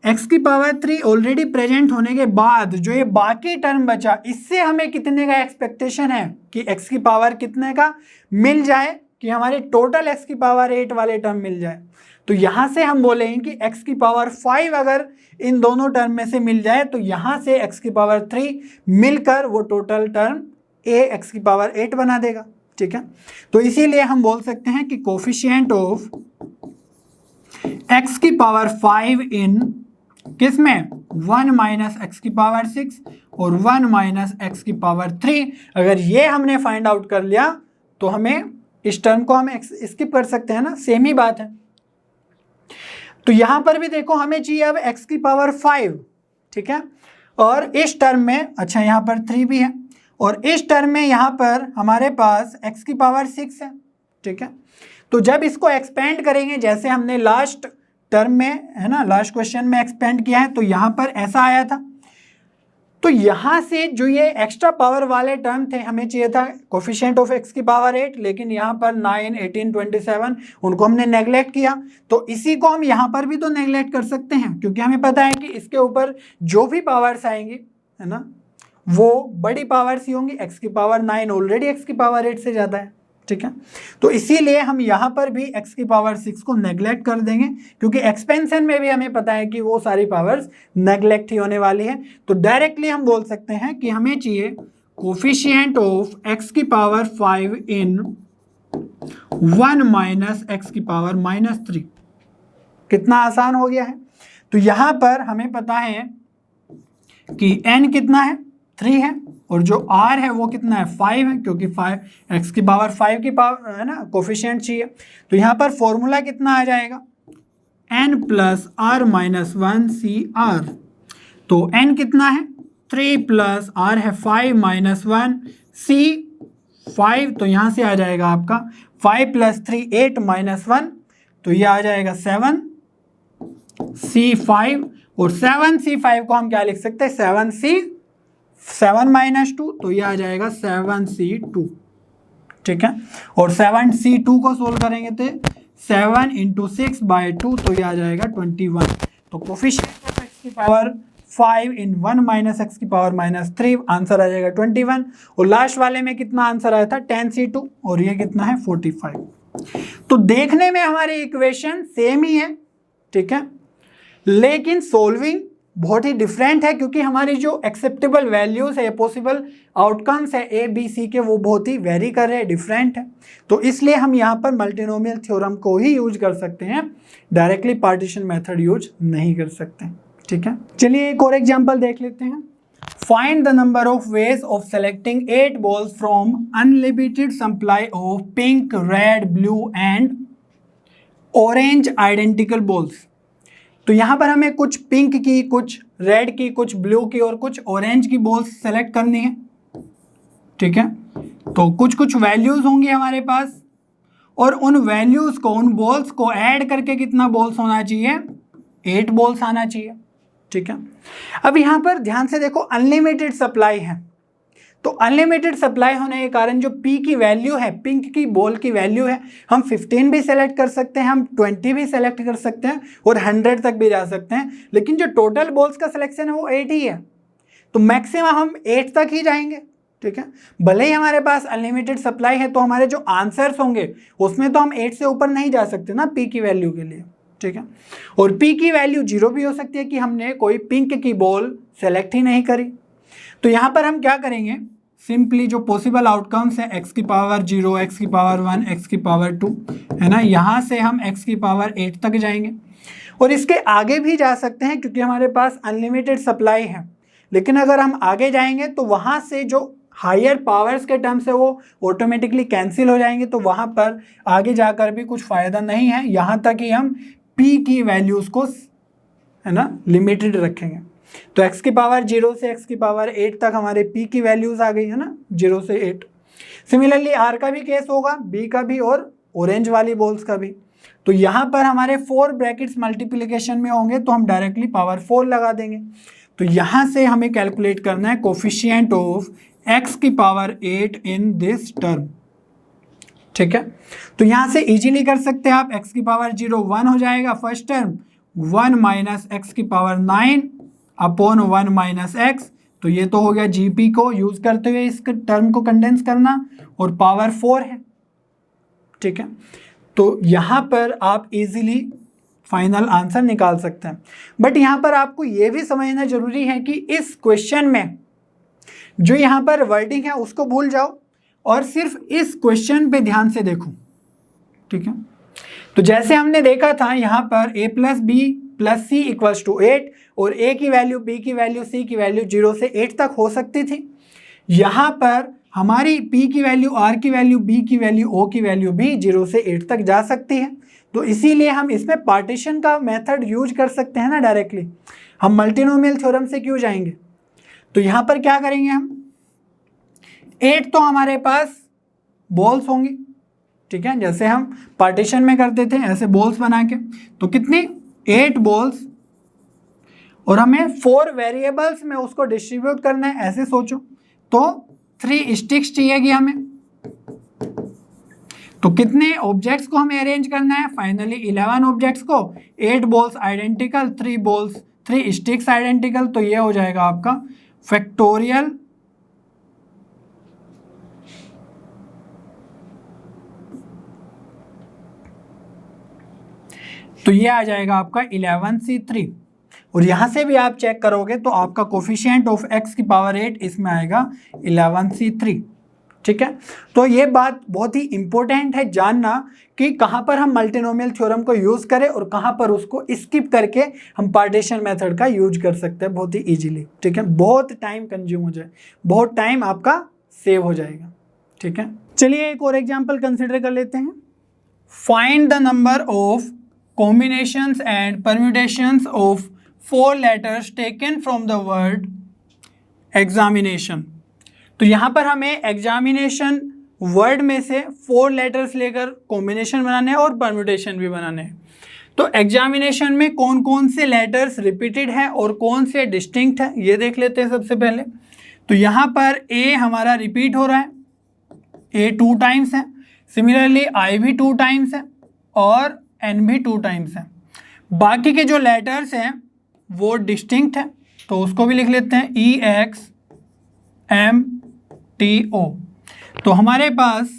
x की पावर 3 ऑलरेडी प्रेजेंट होने के बाद जो ये बाकी टर्म बचा, इससे हमें कितने का एक्सपेक्टेशन है कि x की पावर कितने का मिल जाए, कि हमारे टोटल x की पावर 8 वाले टर्म मिल जाए। तो यहाँ से हम बोलेंगे कि x की पावर 5 अगर इन दोनों टर्म में से मिल जाए तो यहाँ से x की पावर 3 मिलकर वो टोटल टर्म a x की पावर 8 बना देगा, ठीक है। तो इसीलिए हम बोल सकते हैं कि कोफिशिएंट ऑफ x की पावर 5 इन किस में 1 माइनस x की पावर 6 और 1 माइनस x की पावर 3, अगर ये हमने फाइंड आउट कर लिया तो हमें इस टर्म को हम स्किप कर सकते हैं ना, सेम ही बात है। तो यहां पर भी देखो हमें चाहिए अब x की पावर 5, ठीक है। और इस टर्म में अच्छा यहाँ पर 3 भी है और इस टर्म में यहाँ पर हमारे पास x की पावर 6 है, ठीक है। तो जब इसको एक्सपेंड करेंगे जैसे हमने लास्ट टर्म में है ना, लास्ट क्वेश्चन में एक्सपेंड किया है, तो यहाँ पर ऐसा आया था। तो यहाँ से जो ये एक्स्ट्रा पावर वाले टर्म थे हमें चाहिए था कोफिशिएंट ऑफ x की पावर 8, लेकिन यहाँ पर 9 18 27 उनको हमने नेगलेक्ट किया। तो इसी को हम यहाँ पर भी तो नेगलेक्ट कर सकते हैं, क्योंकि हमें पता है कि इसके ऊपर जो भी पावर्स आएंगी है ना वो बड़ी पावर्स ही होंगी। x की पावर 9 ऑलरेडी x की पावर 8 से ज़्यादा है, ठीक है। तो इसीलिए हम यहाँ पर भी x की पावर 6 को नेगलेक्ट कर देंगे, क्योंकि एक्सपेंशन में भी हमें पता है कि वो सारी पावर्स नेगलेक्ट ही होने वाली है। तो डायरेक्टली हम बोल सकते हैं कि हमें चाहिए कोफिशिएंट ऑफ x की पावर 5 इन 1 माइनस एक्स की पावर -3। कितना आसान हो गया है। तो यहां पर हमें पता है कि n कितना है, 3 है, और जो r है वो कितना है, 5 है, क्योंकि 5 x की पावर 5 की पावर है ना, कोफिशिएंट चाहिए। तो यहाँ पर फॉर्मूला कितना आ जाएगा, n plus r minus 1 C r. तो n कितना है, 3 प्लस r है 5 माइनस 1 सी 5। तो यहाँ से आ जाएगा आपका 5 प्लस 3 8 माइनस 1, तो ये आ जाएगा 7 C5। और 7C5 को हम क्या लिख सकते हैं, 7 माइनस 2, तो ये आ जाएगा 7C2। ठीक है, और 7C2 को सोल्व करेंगे तो 7 इंटू 6/2, तो ये आ जाएगा 21। तो कोफिशिएंट ऑफ एक्स की पावर 5 इन 1 माइनस एक्स की पावर -3, आंसर आ जाएगा 21। और लास्ट वाले में कितना आंसर आया था, 10C2, और ये कितना है 45। तो देखने में हमारी इक्वेशन सेम ही है, ठीक है, लेकिन सोल्विंग बहुत ही डिफरेंट है, क्योंकि हमारी जो एक्सेप्टेबल वैल्यूज है, पॉसिबल आउटकम्स है ए बी सी के, वो बहुत ही वेरी कर रहे हैं, डिफरेंट है। तो इसलिए हम यहाँ पर मल्टीनोमियल थ्योरम को ही यूज कर सकते हैं, डायरेक्टली पार्टीशन मेथड यूज नहीं कर सकते। ठीक है, चलिए एक और एग्जांपल देख लेते हैं। Find the number of ways of selecting 8 balls from unlimited supply of pink, red, blue and orange identical balls. तो यहाँ पर हमें कुछ पिंक की, कुछ रेड की, कुछ ब्लू की और कुछ ऑरेंज की बॉल्स सेलेक्ट करनी है। ठीक है, तो कुछ कुछ वैल्यूज होंगी हमारे पास, और उन वैल्यूज को, उन बॉल्स को ऐड करके कितना बॉल्स होना चाहिए, 8 बॉल्स आना चाहिए। ठीक है, अब यहाँ पर ध्यान से देखो, अनलिमिटेड सप्लाई है, तो अनलिमिटेड सप्लाई होने के कारण जो P की वैल्यू है, पिंक की बॉल की वैल्यू है, हम 15 भी सेलेक्ट कर सकते हैं, हम 20 भी सेलेक्ट कर सकते हैं, और 100 तक भी जा सकते हैं, लेकिन जो टोटल बॉल्स का सिलेक्शन है वो 8 ही है, तो मैक्सिमम हम 8 तक ही जाएंगे। ठीक है, भले ही हमारे पास अनलिमिटेड सप्लाई है, तो हमारे जो आंसर्स होंगे उसमें तो हम 8 से ऊपर नहीं जा सकते ना P की वैल्यू के लिए। ठीक है, और P की वैल्यू 0 भी हो सकती है कि हमने कोई पिंक की बॉल सेलेक्ट ही नहीं करी। तो यहाँ पर हम क्या करेंगे, सिंपली जो पॉसिबल आउटकम्स है, x की पावर 0, x की पावर 1, x की पावर 2, है ना, यहाँ से हम x की पावर 8 तक जाएंगे, और इसके आगे भी जा सकते हैं क्योंकि हमारे पास अनलिमिटेड सप्लाई है। लेकिन अगर हम आगे जाएंगे तो वहाँ से जो हायर पावर्स के टर्म्स है वो ऑटोमेटिकली कैंसिल हो जाएंगे, तो वहाँ पर आगे जाकर भी कुछ फ़ायदा नहीं है। यहाँ तक ही हम p की वैल्यूज़ को, है ना, लिमिटेड रखेंगे। तो x की पावर 0 से x की पावर 8 तक हमारे p की वैल्यूज आ गई है ना, 0 से 8। सिमिलरली r का भी केस होगा, b का भी, और ऑरेंज वाली बॉल्स का भी। तो यहाँ पर हमारे 4 ब्रैकेट्स मल्टीप्लिकेशन में होंगे, तो हम डायरेक्टली पावर 4 लगा देंगे। तो यहाँ से हमें कैलकुलेट करना है कोफिशिएंट ऑफ x की पावर 8 इन दिस टर्म। ठीक है, तो यहाँ से इजीली कर सकते हैं आप, x की पावर 0 1 हो जाएगा फर्स्ट टर्म, 1 माइनस एक्स की पावर 9 अपॉन 1 माइनस एक्स। तो ये तो हो गया जीपी को यूज करते हुए इस टर्म को कंडेंस करना, और पावर 4 है। ठीक है, तो यहाँ पर आप इजीली फाइनल आंसर निकाल सकते हैं। बट यहाँ पर आपको ये भी समझना जरूरी है कि इस क्वेश्चन में जो यहाँ पर वर्डिंग है उसको भूल जाओ, और सिर्फ इस क्वेश्चन पे ध्यान से देखो। ठीक है, तो जैसे हमने देखा था यहाँ पर a plus b plus c equals to 8, और a की वैल्यू, b की वैल्यू, c की वैल्यू 0 से 8 तक हो सकती थी। यहाँ पर हमारी p की वैल्यू, r की वैल्यू, b की वैल्यू, o की वैल्यू भी 0 से 8 तक जा सकती है। तो इसीलिए हम इसमें पार्टीशन का मेथड यूज कर सकते हैं ना डायरेक्टली। हम मल्टीनोमियल थ्योरम से क्यों जाएंगे? तो यहाँ पर क्या करेंगे हम, 8 तो हमारे पास बॉल्स होंगी। ठीक है, जैसे हम पार्टीशन में करते थे ऐसे बॉल्स बना के, तो कितनी, 8 बॉल्स, और हमें 4 वेरिएबल्स में उसको डिस्ट्रीब्यूट करना है, ऐसे सोचो। तो 3 स्टिक्स चाहिएगी हमें। तो कितने ऑब्जेक्ट्स को हमें अरेंज करना है, फाइनली 11 ऑब्जेक्ट्स को, 8 बॉल्स आइडेंटिकल, 3 स्टिक्स आइडेंटिकल। तो ये हो जाएगा आपका फैक्टोरियल तो ये आ जाएगा आपका 11C3। और यहाँ से भी आप चेक करोगे तो आपका कोफिशिएंट ऑफ x की पावर 8 इसमें आएगा 11C3। ठीक है। तो ये बात बहुत ही इंपॉर्टेंट है जानना कि कहाँ पर हम मल्टीनोमियल थ्योरम को यूज करें और कहाँ पर उसको स्किप करके हम पार्टीशन मेथड का यूज कर सकते हैं बहुत ही इजीली, ठीक है। बहुत टाइम कंज्यूम हो जाए, बहुत टाइम आपका सेव हो जाएगा, ठीक है। चलिए एक और एग्जांपल कंसिडर कर लेते हैं। Find the number of combinations and permutations of 4 letters taken from the word examination. तो यहाँ पर हमें एग्जामिनेशन वर्ड में से 4 लेटर्स लेकर कॉम्बिनेशन बनाने हैं और परम्यूटेशन भी बनाने हैं। तो एग्जामिनेशन में कौन कौन से लेटर्स रिपीटेड हैं और कौन से डिस्टिंक्ट हैं ये देख लेते हैं सबसे पहले। तो यहाँ पर ए हमारा रिपीट हो रहा है, ए 2 टाइम्स है, सिमिलरली आई भी 2 टाइम्स है और एन भी 2 टाइम्स है। बाकी के जो लेटर्स हैं वो डिस्टिंक्ट है, तो उसको भी लिख लेते हैं EXMTO। तो हमारे पास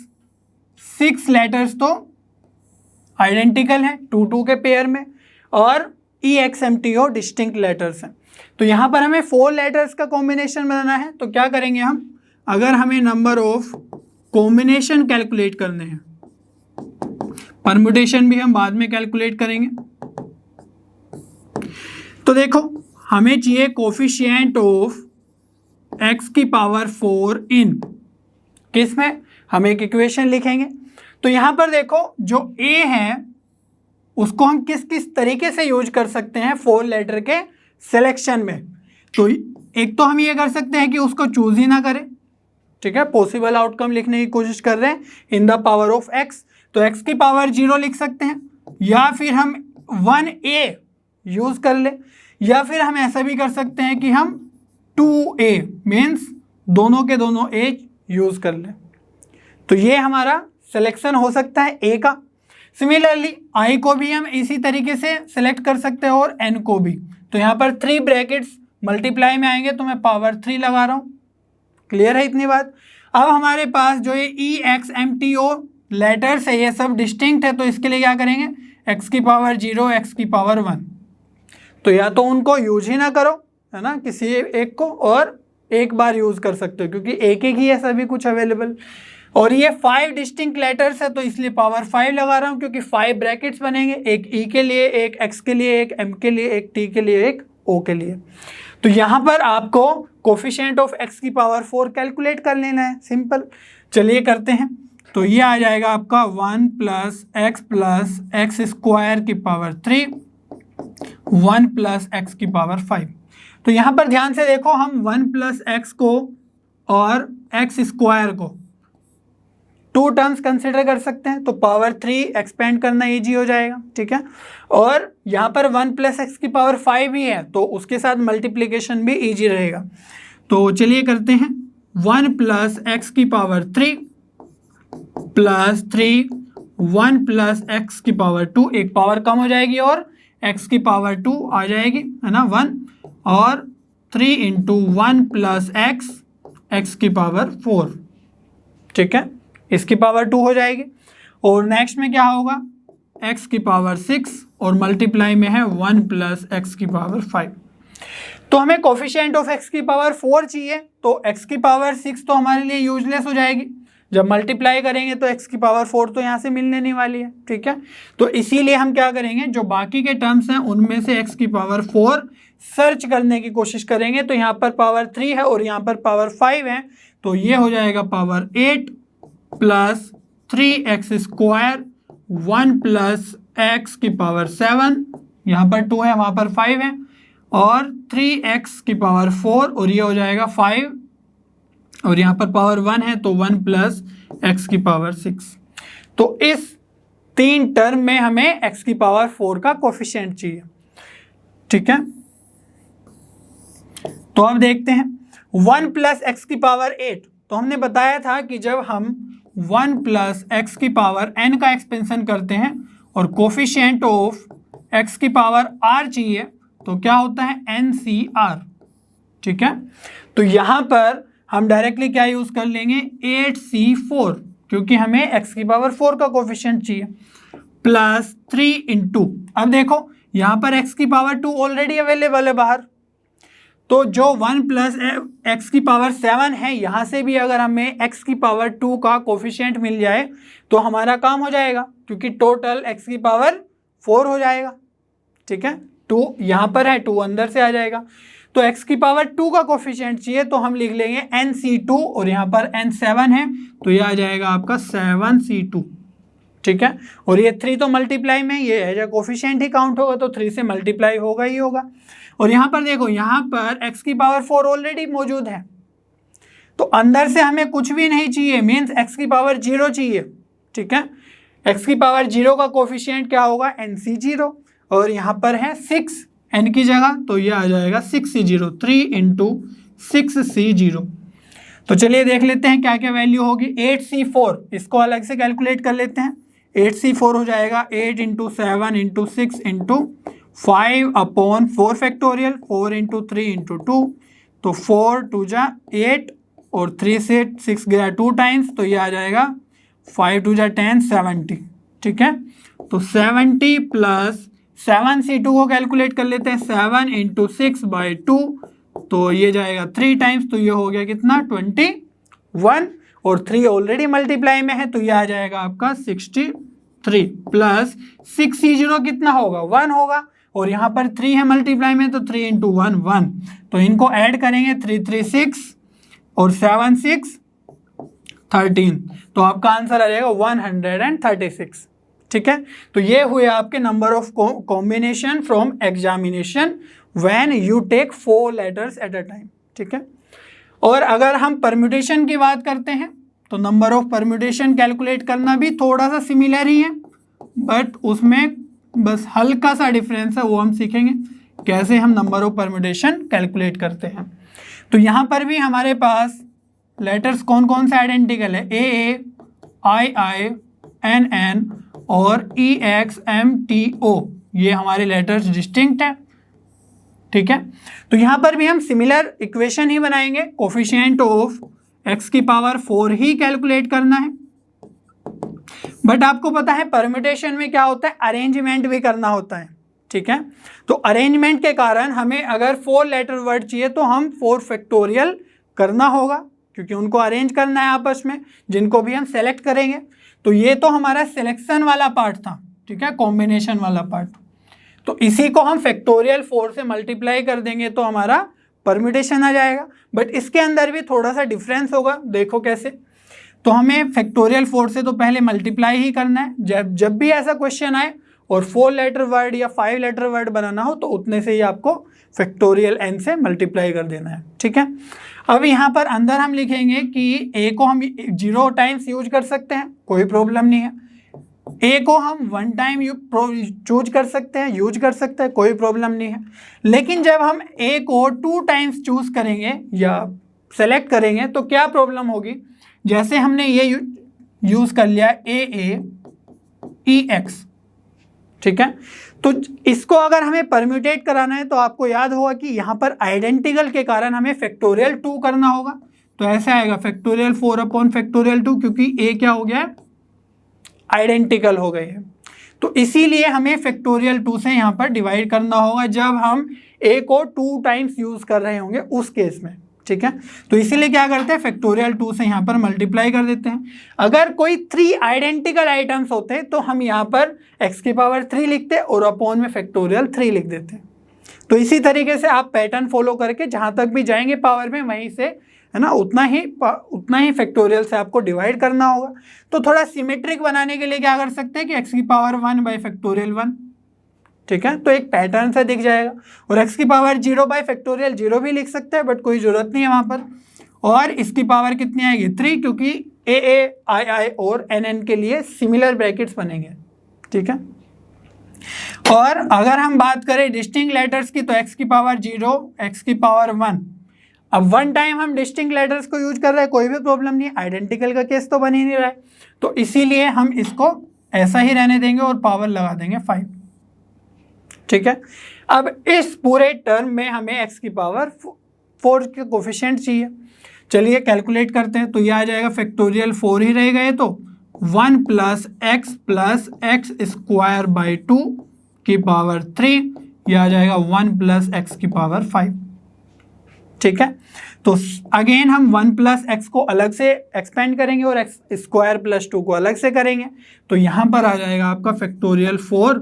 6 लेटर्स तो आइडेंटिकल हैं 2-2 के पेयर में और EXMTO डिस्टिंक्ट लेटर्स हैं। तो यहाँ पर हमें 4 लेटर्स का कॉम्बिनेशन बनाना है। तो क्या करेंगे हम, अगर हमें नंबर ऑफ कॉम्बिनेशन कैलकुलेट करने हैं, परम्यूटेशन भी हम बाद में कैलकुलेट करेंगे। तो देखो हमें चाहिए कोफिशिएंट ऑफ x की पावर 4 इन किस में, हम एक इक्वेशन लिखेंगे। तो यहाँ पर देखो जो a है उसको हम किस किस तरीके से यूज कर सकते हैं 4 लेटर के सिलेक्शन में। तो एक तो हम ये कर सकते हैं कि उसको चूज ही ना करें, ठीक है, पॉसिबल आउटकम लिखने की कोशिश कर रहे हैं in the power of x, तो x की पावर 0 लिख सकते हैं, या फिर हम 1a यूज कर ले, या फिर हम ऐसा भी कर सकते हैं कि हम 2a मीन्स दोनों के दोनों a यूज कर ले। तो ये हमारा सिलेक्शन हो सकता है a का। सिमिलरली i को भी हम इसी तरीके से सिलेक्ट कर सकते हैं और n को भी। तो यहाँ पर 3 ब्रैकेट्स मल्टीप्लाई में आएंगे तो मैं पावर 3 लगा रहा हूँ। क्लियर है इतनी बात। अब हमारे पास जो ये EXMTO लेटर्स है ये सब डिस्टिंक्ट है, तो इसके लिए क्या करेंगे, x की पावर 0, x की पावर 1। तो या तो उनको यूज ही ना करो, है ना, किसी एक को, और एक बार यूज कर सकते हो क्योंकि एक एक ही है सभी कुछ अवेलेबल। और ये 5 डिस्टिंक्ट लेटर्स है तो इसलिए पावर 5 लगा रहा हूँ क्योंकि 5 ब्रैकेट्स बनेंगे, एक E के लिए, एक X के लिए, एक M के लिए, एक T के लिए, एक O के लिए। तो यहाँ पर आपको कोफिशिएंट ऑफ x की पावर 4 कैलकुलेट कर लेना है, सिंपल। चलिए करते हैं। तो ये आ जाएगा आपका 1 + x स्क्वायर की पावर 3, 1 + x की पावर 5। तो यहाँ पर ध्यान से देखो, हम 1 + x को और x स्क्वायर को 2 टर्म्स कंसिडर कर सकते हैं, तो पावर 3 एक्सपेंड करना इजी हो जाएगा, ठीक है। और यहाँ पर 1 + x की पावर 5 ही है तो उसके साथ मल्टीप्लिकेशन भी इजी रहेगा। तो चलिए करते हैं, 1 + x की पावर 3 + 3, 1 + x की पावर 2, एक पावर कम हो जाएगी और x की पावर 2 आ जाएगी, है ना, 1, और 3 × 1 + x की पावर 4, ठीक है, इसकी पावर 2 हो जाएगी। और नेक्स्ट में क्या होगा, x की पावर 6 और मल्टीप्लाई में है 1 + x की पावर 5। तो हमें कोफिशिएंट ऑफ x की पावर 4 चाहिए, तो x की पावर 6 तो हमारे लिए यूजलेस हो जाएगी, जब मल्टीप्लाई करेंगे तो x की पावर 4 तो यहाँ से मिलने नहीं वाली है, ठीक है। तो इसीलिए हम क्या करेंगे, जो बाकी के टर्म्स हैं उनमें से x की पावर 4 सर्च करने की कोशिश करेंगे। तो यहाँ पर पावर 3 है और यहाँ पर पावर 5 है, तो ये हो जाएगा पावर 8 + 3x स्क्वायर, 1 + x की पावर 7, यहाँ पर 2 है वहाँ पर 5 है, और 3x की पावर 4, और ये हो जाएगा 5, और यहाँ पर पावर 1 है तो 1 + x की पावर 6। तो इस 3 टर्म में हमें x की पावर 4 का कोफिशिएंट चाहिए, ठीक है। तो अब देखते हैं 1 + x की पावर 8। तो हमने बताया था कि जब हम 1 + x की पावर n का एक्सपेंशन करते हैं और कोफिशिएंट ऑफ x की पावर r चाहिए तो क्या होता है, NCR, ठीक है। तो यहाँ पर हम डायरेक्टली क्या यूज कर लेंगे, 8C4, क्योंकि हमें x की पावर 4 का कोफिशिएंट चाहिए, + 3 × अब देखो यहाँ पर x की पावर 2 ऑलरेडी अवेलेबल है बाहर, तो जो 1 प्लस एक्स की पावर 7 है, यहाँ से भी अगर हमें एक्स की पावर 2 का कोफिशिएंट मिल जाए तो हमारा काम हो जाएगा, क्योंकि टोटल एक्स की पावर 4 हो जाएगा। ठीक है, 2 यहाँ पर है, 2 अंदर से आ जाएगा। तो x की पावर 2 का कोफिशिएंट चाहिए तो हम लिख लेंगे nc2, और यहाँ पर n7 है तो ये आ जाएगा आपका 7c2। ठीक है, और ये 3 तो मल्टीप्लाई में, ये एज ए कोफिशिएंट ही काउंट होगा तो 3 से मल्टीप्लाई होगा ही होगा। और यहाँ पर देखो, यहाँ पर x की पावर 4 ऑलरेडी मौजूद है, तो अंदर से हमें कुछ भी नहीं चाहिए, मीन्स x की पावर 0 चाहिए। ठीक है, x की पावर 0 का कोफिशिएंट क्या होगा, nc0, और यहाँ पर है 6 n की जगह, तो ये आ जाएगा 6c0, 3 इंटू 6c0। तो चलिए देख लेते हैं क्या क्या वैल्यू होगी। 8c4, इसको अलग से कैलकुलेट कर लेते हैं। 8c4 हो जाएगा 8 into 7 into 6 into 5 upon 4 factorial, 4 into 3 into 2, तो 4 2 जा 8, और 3 से 6 गया 2 टाइम्स, तो ये आ जाएगा 5 2 जा 10, 70। ठीक है, तो 70 प्लस 7c2 को कैलकुलेट कर लेते हैं, 7 इंटू 6 बाई 2, तो ये जाएगा 3 टाइम्स, तो ये हो गया कितना, 21, और 3 ऑलरेडी मल्टीप्लाई में है तो ये आ जाएगा आपका 63, प्लस 6c0 कितना होगा, 1 होगा, और यहाँ पर 3 है मल्टीप्लाई में, तो 3 इंटू 1 1, तो इनको ऐड करेंगे, 3 3 6 और 7 6 13, तो आपका आंसर आ जाएगा 136। ठीक है, तो ये हुए आपके number of combination from examination when you take 4 letters at a time. ठीक है, और अगर हम परम्यूटेशन की बात करते हैं तो नंबर ऑफ परम्यूटेशन कैलकुलेट करना भी थोड़ा सा सिमिलर ही है, बट उसमें बस हल्का सा डिफरेंस है, वो हम सीखेंगे कैसे हम नंबर ऑफ परम्यूटेशन कैलकुलेट करते हैं। तो यहाँ पर भी हमारे पास लेटर्स कौन कौन से आइडेंटिकल है, AA, II, NN और EXMTO, ये हमारे लेटर्स डिस्टिंक्ट है। ठीक है, तो यहाँ पर भी हम सिमिलर इक्वेशन ही बनाएंगे, कोफिशिएंट ऑफ x की पावर 4 ही कैलकुलेट करना है। बट आपको पता है परम्यूटेशन में क्या होता है, अरेंजमेंट भी करना होता है। ठीक है, तो अरेंजमेंट के कारण हमें अगर 4 लेटर वर्ड चाहिए तो हम 4 फैक्टोरियल करना होगा, क्योंकि उनको अरेंज करना है आपस में, जिनको भी हम सेलेक्ट करेंगे। तो ये तो हमारा सिलेक्शन वाला पार्ट था। ठीक है, कॉम्बिनेशन वाला पार्ट, तो इसी को हम फैक्टोरियल 4 से मल्टीप्लाई कर देंगे तो हमारा परम्यूटेशन आ जाएगा। बट इसके अंदर भी थोड़ा सा डिफरेंस होगा, देखो कैसे। तो हमें फैक्टोरियल 4 से तो पहले मल्टीप्लाई ही करना है, जब भी ऐसा क्वेश्चन आए और 4 लेटर वर्ड या 5 लेटर वर्ड बनाना हो तो उतने से ही आपको फैक्टोरियल n से मल्टीप्लाई कर देना है। ठीक है, अब यहाँ पर अंदर हम लिखेंगे कि a को हम 0 टाइम्स यूज कर सकते हैं, कोई प्रॉब्लम नहीं है। a को हम 1 टाइम यूज कर सकते हैं, कोई प्रॉब्लम नहीं है। लेकिन जब हम a को 2 टाइम्स चूज करेंगे या सेलेक्ट करेंगे तो क्या प्रॉब्लम होगी, जैसे हमने ये यूज कर लिया AAEX। ठीक है, तो इसको अगर हमें परम्यूटेट कराना है तो आपको याद होगा कि यहाँ पर आइडेंटिकल के कारण हमें फैक्टोरियल 2 करना होगा, तो ऐसे आएगा फैक्टोरियल 4 अपॉन फैक्टोरियल 2, क्योंकि a क्या हो गया, आइडेंटिकल हो गए हैं। तो इसीलिए हमें फैक्टोरियल 2 से यहाँ पर डिवाइड करना होगा जब हम a को 2 टाइम्स यूज कर रहे होंगे उस केस में। ठीक है, तो इसीलिए क्या करते हैं, फैक्टोरियल 2 से यहाँ पर मल्टीप्लाई कर देते हैं। अगर कोई 3 आइडेंटिकल आइटम्स होते हैं तो हम यहाँ पर x की पावर 3 लिखते हैं और अपॉन में फैक्टोरियल 3 लिख देते हैं। तो इसी तरीके से आप पैटर्न फॉलो करके जहाँ तक भी जाएंगे पावर में, वहीं से है ना उतना ही फैक्टोरियल से आपको डिवाइड करना होगा। तो थोड़ा सिमेट्रिक बनाने के लिए क्या कर सकते हैं कि x की पावर 1 बाई फैक्टोरियल 1। ठीक है, तो एक पैटर्न सा दिख जाएगा। और x की पावर 0 बाई फैक्टोरियल 0 भी लिख सकते हैं, बट कोई ज़रूरत नहीं है वहाँ पर। और इसकी पावर कितनी आएगी, 3, क्योंकि AA II और NN के लिए सिमिलर ब्रैकेट्स बनेंगे। ठीक है, और अगर हम बात करें डिस्टिंक्ट लेटर्स की तो x की पावर 0, x की पावर 1। अब 1 टाइम हम डिस्टिंक्ट लेटर्स को यूज कर रहे हैं, कोई भी प्रॉब्लम नहीं, आइडेंटिकल का केस तो बन ही नहीं रहा है, तो इसीलिए हम इसको ऐसा ही रहने देंगे और पावर लगा देंगे 5। ठीक है, अब इस पूरे टर्म में हमें x की पावर 4 के कोफिशिएंट चाहिए। चलिए कैलकुलेट करते हैं, तो ये आ जाएगा फैक्टोरियल 4 ही रहेगा ये, तो 1 प्लस x स्क्वायर बाई 2 की पावर 3, ये आ जाएगा 1 प्लस x की पावर 5। ठीक है। तो अगेन हम 1 प्लस एक्स को अलग से एक्सपेंड करेंगे और एक्स स्क्वायर प्लस 2 को अलग से करेंगे, तो यहाँ पर आ जाएगा आपका फैक्टोरियल 4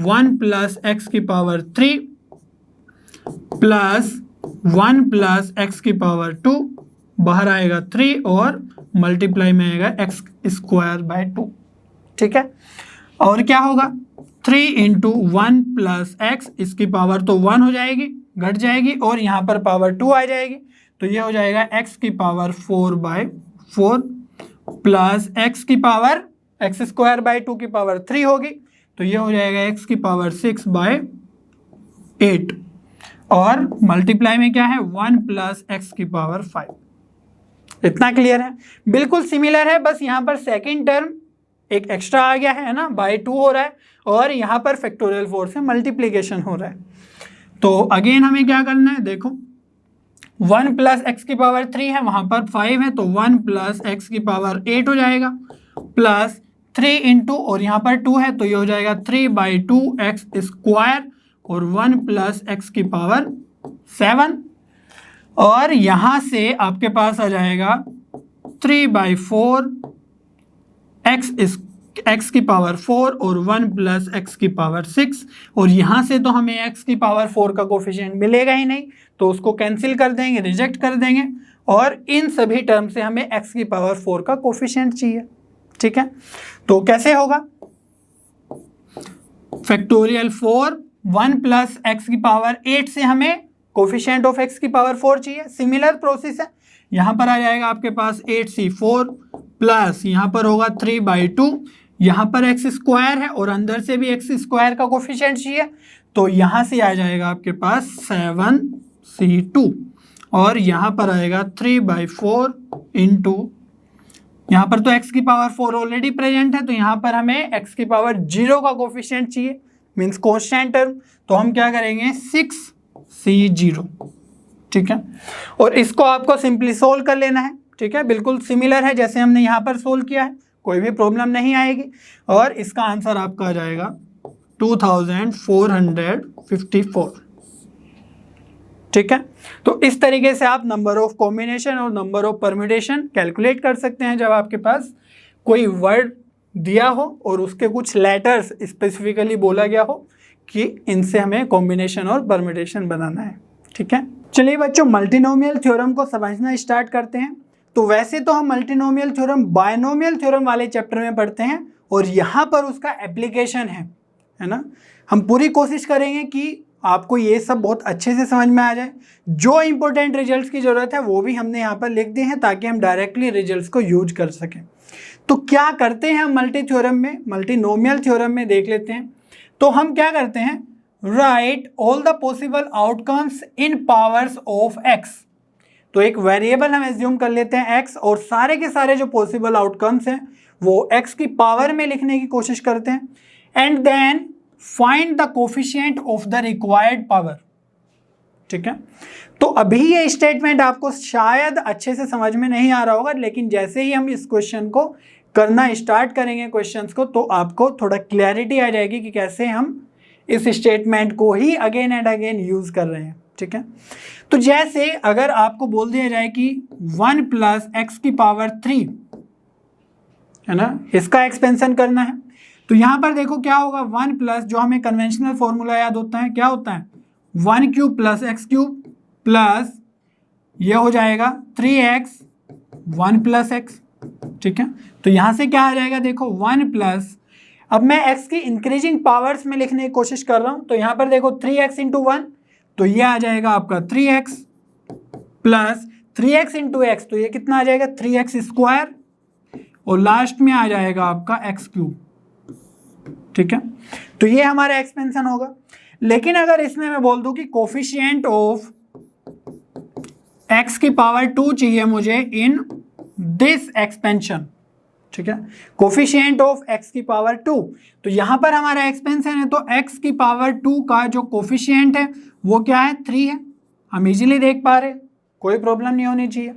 1 प्लस एक्स की पावर 3 प्लस 1 प्लस एक्स की पावर 2, बाहर आएगा 3 और मल्टीप्लाई में आएगा एक्स स्क्वायर बाय 2, ठीक है। और क्या होगा 3 इंटू 1 प्लस एक्स, इसकी पावर तो 1 हो जाएगी, घट जाएगी, और यहाँ पर पावर 2 आ जाएगी, तो ये हो जाएगा एक्स की पावर 4 बाय 4 प्लस एक्स की पावर एक्स स्क्वायर बाय 2 की पावर 3 होगी, तो ये हो जाएगा एक्स की पावर 6 बाय 8, और मल्टीप्लाई में क्या है 1 प्लस एक्स की पावर 5। इतना क्लियर है? बिल्कुल सिमिलर है, बस यहाँ पर सेकेंड टर्म एक एक्स्ट्रा आ गया है ना, बाय 2 हो रहा है, और यहाँ पर फैक्टोरियल 4 से मल्टीप्लीकेशन हो रहा है। तो अगेन हमें क्या करना है, देखो 1 प्लस एक्स की पावर 3 है, वहाँ पर 5 है, तो 1 प्लस एक्स की पावर 8 हो जाएगा, प्लस 3 इंटू, और यहाँ पर 2 है, तो ये हो जाएगा 3 बाई 2 एक्स स्क्वायर, और 1 प्लस एक्स की पावर 7, और यहाँ से आपके पास आ जाएगा 3 बाई 4 एक्स की पावर 4 और 1 प्लस एक्स की पावर 6, और यहाँ से तो हमें एक्स की पावर 4 का कोफिशिएंट मिलेगा ही नहीं, तो उसको कैंसिल कर देंगे, रिजेक्ट कर देंगे, और इन सभी टर्म से हमें एक्स की पावर 4 का कोफिशिएंट चाहिए, ठीक है। तो कैसे होगा, फैक्टोरियल 4 1 प्लस एक्स की पावर 8 से हमें कोफिशिएंट ऑफ एक्स की पावर 4 चाहिए, सिमिलर प्रोसेस है। यहाँ पर आ जाएगा आपके पास 8c4 प्लस यहाँ पर होगा 3 बाई 2, यहाँ पर एक्स स्क्वायर है और अंदर से भी एक्स स्क्वायर का कोफिशिएंट चाहिए, तो यहाँ से आ जाएगा आपके पास 7c2, और यहाँ पर आएगा 3 बाई 4 इंटू, यहाँ पर तो x की पावर 4 ऑलरेडी प्रेजेंट है, तो यहाँ पर हमें x की पावर 0 का कोफिशिएंट चाहिए, मीन्स कॉन्स्टेंट टर्म, तो हम क्या करेंगे 6c0, ठीक है। और इसको आपको सिंपली सोल्व कर लेना है, ठीक है, बिल्कुल सिमिलर है जैसे हमने यहाँ पर सोल्व किया है, कोई भी प्रॉब्लम नहीं आएगी, और इसका आंसर आपका आ जाएगा 2454, ठीक है। तो इस तरीके से आप नंबर ऑफ कॉम्बिनेशन और नंबर ऑफ परम्यूटेशन कैलकुलेट कर सकते हैं जब आपके पास कोई वर्ड दिया हो और उसके कुछ लेटर्स स्पेसिफिकली बोला गया हो कि इनसे हमें कॉम्बिनेशन और परम्यूटेशन बनाना है, ठीक है। चलिए बच्चों, मल्टीनोमियल थ्योरम को समझना स्टार्ट करते हैं। तो वैसे तो हम मल्टीनोमियल थ्योरम बायनोमियल थ्योरम वाले चैप्टर में पढ़ते हैं, और यहाँ पर उसका एप्लीकेशन है ना। हम पूरी कोशिश करेंगे कि आपको ये सब बहुत अच्छे से समझ में आ जाए। जो इंपॉर्टेंट रिजल्ट्स की ज़रूरत है वो भी हमने यहाँ पर लिख दिए हैं ताकि हम डायरेक्टली रिजल्ट्स को यूज कर सकें। तो क्या करते हैं हम मल्टीनोमियल थ्योरम में देख लेते हैं। तो हम क्या करते हैं, right all the possible outcomes in powers of x. तो एक वेरिएबल हम एज्यूम कर लेते हैं x, और सारे के सारे जो पॉसिबल आउटकम्स हैं वो x की पावर में लिखने की कोशिश करते हैं, and then find the coefficient of the required power, ठीक है। तो अभी ये स्टेटमेंट आपको शायद अच्छे से समझ में नहीं आ रहा होगा, लेकिन जैसे ही हम इस क्वेश्चन को करना स्टार्ट करेंगे क्वेश्चंस को, तो आपको थोड़ा क्लैरिटी आ जाएगी कि कैसे हम इस स्टेटमेंट को ही अगेन एंड अगेन यूज कर रहे हैं, ठीक है। तो जैसे अगर आपको बोल दिया जाए कि 1 प्लस एक्स की पावर 3 है ना, इसका एक्सपेंशन करना है, तो यहां पर देखो क्या होगा, 1 प्लस, जो हमें कन्वेंशनल फॉर्मूला याद होता है, क्या होता है 1 cube plus x cube plus ये हो जाएगा 3x 1 प्लस एक्स, ठीक है। तो यहां से क्या आ जाएगा, देखो 1 प्लस, अब मैं x की इंक्रीजिंग पावर्स में लिखने की कोशिश कर रहा हूं, तो यहां पर देखो 3x इंटू 1, तो ये आ जाएगा आपका 3x plus 3x into x, तो ये कितना आ जाएगा 3x स्क्वायर, और लास्ट में आ जाएगा आपका x क्यूब, ठीक है। तो ये हमारा एक्सपेंशन होगा। लेकिन अगर इसमें मैं बोल दूं कि कोफिशिएंट ऑफ x की पावर 2 चाहिए मुझे इन दिस एक्सपेंशन, ठीक है, कोफिशिएंट ऑफ x की पावर 2, तो यहां पर हमारा एक्सपेंशन है, तो x की पावर 2 का जो कोफिशिएंट है वो क्या है 3 है, हम इजीली देख पा रहे, कोई प्रॉब्लम नहीं होनी चाहिए।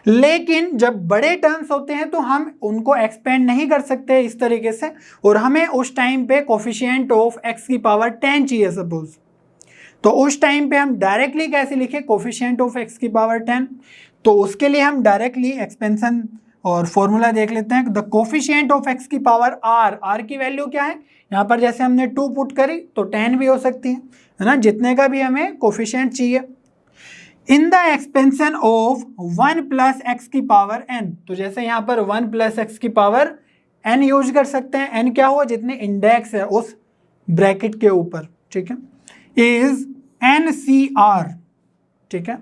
लेकिन जब बड़े टर्म्स होते हैं तो हम उनको एक्सपेंड नहीं कर सकते इस तरीके से, और हमें उस टाइम पे कोफिशिएंट ऑफ x की पावर 10 चाहिए सपोज, तो उस टाइम पे हम डायरेक्टली कैसे लिखे, कोफिशिएंट ऑफ x की पावर 10। तो उसके लिए हम डायरेक्टली एक्सपेंशन और फॉर्मूला देख लेते हैं। द कोफिशिएंट ऑफ x की पावर r की वैल्यू क्या है, यहाँ पर जैसे हमने 2 पुट करी तो 10 भी हो सकती है ना, जितने का भी हमें कोफिशिएंट चाहिए। In the expansion of 1 plus x की पावर n, तो जैसे यहाँ पर 1 प्लस एक्स की पावर n यूज कर सकते हैं। n क्या हुआ, जितने इंडेक्स है उस ब्रैकेट के ऊपर, ठीक है, इज NCR, ठीक है।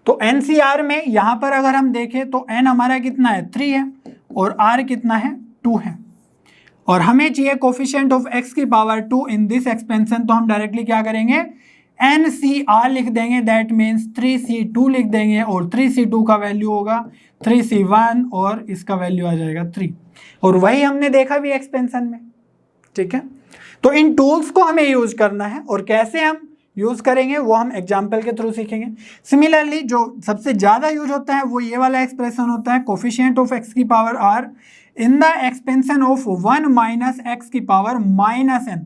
तो NCR में यहाँ पर अगर हम देखें तो n हमारा कितना है 3 है और r कितना है 2 है, और हमें चाहिए कोफिशिएंट ऑफ x की पावर 2 इन दिस एक्सपेंशन। तो हम डायरेक्टली क्या करेंगे, NCR लिख देंगे, दैट मीन्स 3C2 लिख देंगे, और 3C2 का वैल्यू होगा 3C1 और इसका वैल्यू आ जाएगा 3, और वही हमने देखा भी एक्सपेंशन में, ठीक है। तो इन टूल्स को हमें यूज करना है, और कैसे हम यूज करेंगे वो हम एग्जाम्पल के थ्रू सीखेंगे। सिमिलरली जो सबसे ज्यादा यूज होता है वो ये वाला एक्सप्रेशन होता है, कोफिशिएंट ऑफ x की power r in the expansion of 1 minus x की पावर माइनस n।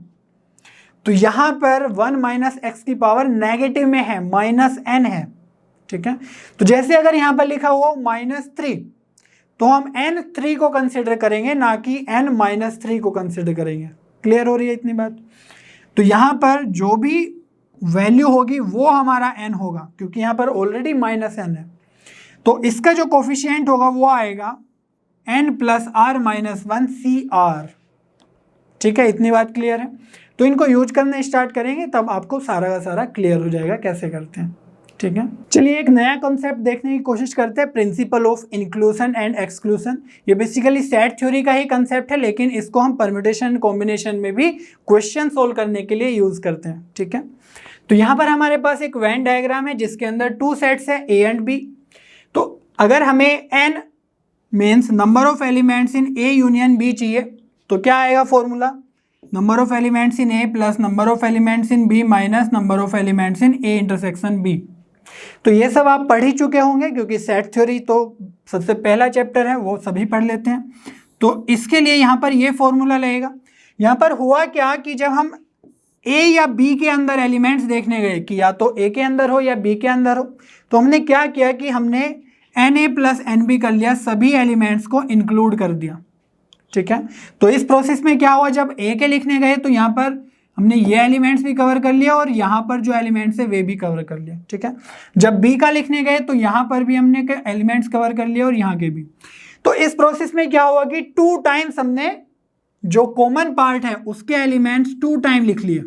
तो यहाँ पर 1 माइनस एक्स की पावर नेगेटिव में है, माइनस n है, ठीक है। तो जैसे अगर यहाँ पर लिखा हुआ -3, तो हम n3 को कंसिडर करेंगे, ना कि n-3 को कंसिडर करेंगे। क्लियर हो रही है इतनी बात। तो यहाँ पर जो भी वैल्यू होगी वो हमारा n होगा, क्योंकि यहाँ पर ऑलरेडी -n है। तो इसका जो कोफिशिएंट होगा वो आएगा n plus r minus 1 CR, ठीक है। इतनी बात क्लियर है। तो इनको यूज करना स्टार्ट करेंगे तब आपको सारा का सारा क्लियर हो जाएगा कैसे करते हैं, ठीक है। चलिए एक नया कॉन्सेप्ट देखने की कोशिश करते हैं, principle of inclusion and exclusion. ये बेसिकली सेट थ्योरी का ही कंसेप्ट है, लेकिन इसको हम परम्यूटेशन एंड कॉम्बिनेशन में भी क्वेश्चन सोल्व करने के लिए यूज करते हैं, ठीक है। तो यहाँ पर हमारे पास एक वेन डायग्राम है जिसके अंदर 2 सेट्स है A एंड B। तो अगर हमें n means number of elements in A union B चाहिए, तो क्या आएगा formula, number of elements in A plus number of elements in B minus number of elements in A intersection B। तो ये सब आप पढ़ ही चुके होंगे, क्योंकि सेट थ्योरी तो सबसे पहला चैप्टर है, वो सभी पढ़ लेते हैं। तो इसके लिए यहाँ पर ये फॉर्मूला लगेगा। यहाँ पर हुआ क्या कि जब हम A या B के अंदर एलिमेंट्स देखने गए कि या तो A के अंदर हो या B के अंदर हो, तो हमने क्या किया कि हमने NA प्लस NB कर लिया, सभी एलिमेंट्स को इंक्लूड कर दिया, ठीक है। तो इस प्रोसेस में क्या हुआ, जब A के लिखने गए तो यहाँ पर हमने ये एलिमेंट्स भी कवर कर लिया और यहाँ पर जो एलिमेंट्स है वे भी कवर कर लिया, ठीक है। जब B का लिखने गए तो यहाँ पर भी हमने एलिमेंट्स कवर कर लिए और यहाँ के भी। तो इस प्रोसेस में क्या हुआ कि 2 टाइम्स हमने जो कॉमन पार्ट है उसके एलिमेंट्स 2 टाइम लिख लिए,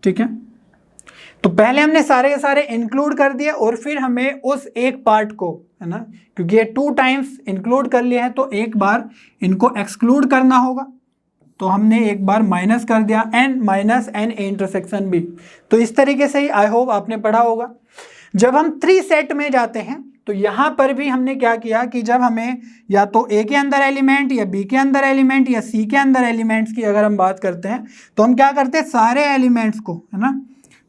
ठीक है। तो पहले हमने सारे के सारे इंक्लूड कर दिए और फिर हमें उस एक पार्ट को, है ना, क्योंकि ये 2 टाइम्स इंक्लूड कर लिए हैं तो एक बार इनको एक्सक्लूड करना होगा। तो हमने एक बार माइनस कर दिया n minus n A intersection B। तो इस तरीके से ही आई होप आपने पढ़ा होगा। जब हम 3 सेट में जाते हैं तो यहाँ पर भी हमने क्या किया कि जब हमें या तो A के अंदर एलिमेंट या B के अंदर एलिमेंट या C के अंदर एलिमेंट्स की अगर हम बात करते हैं तो हम क्या करते हैं, सारे एलिमेंट्स को, है ना,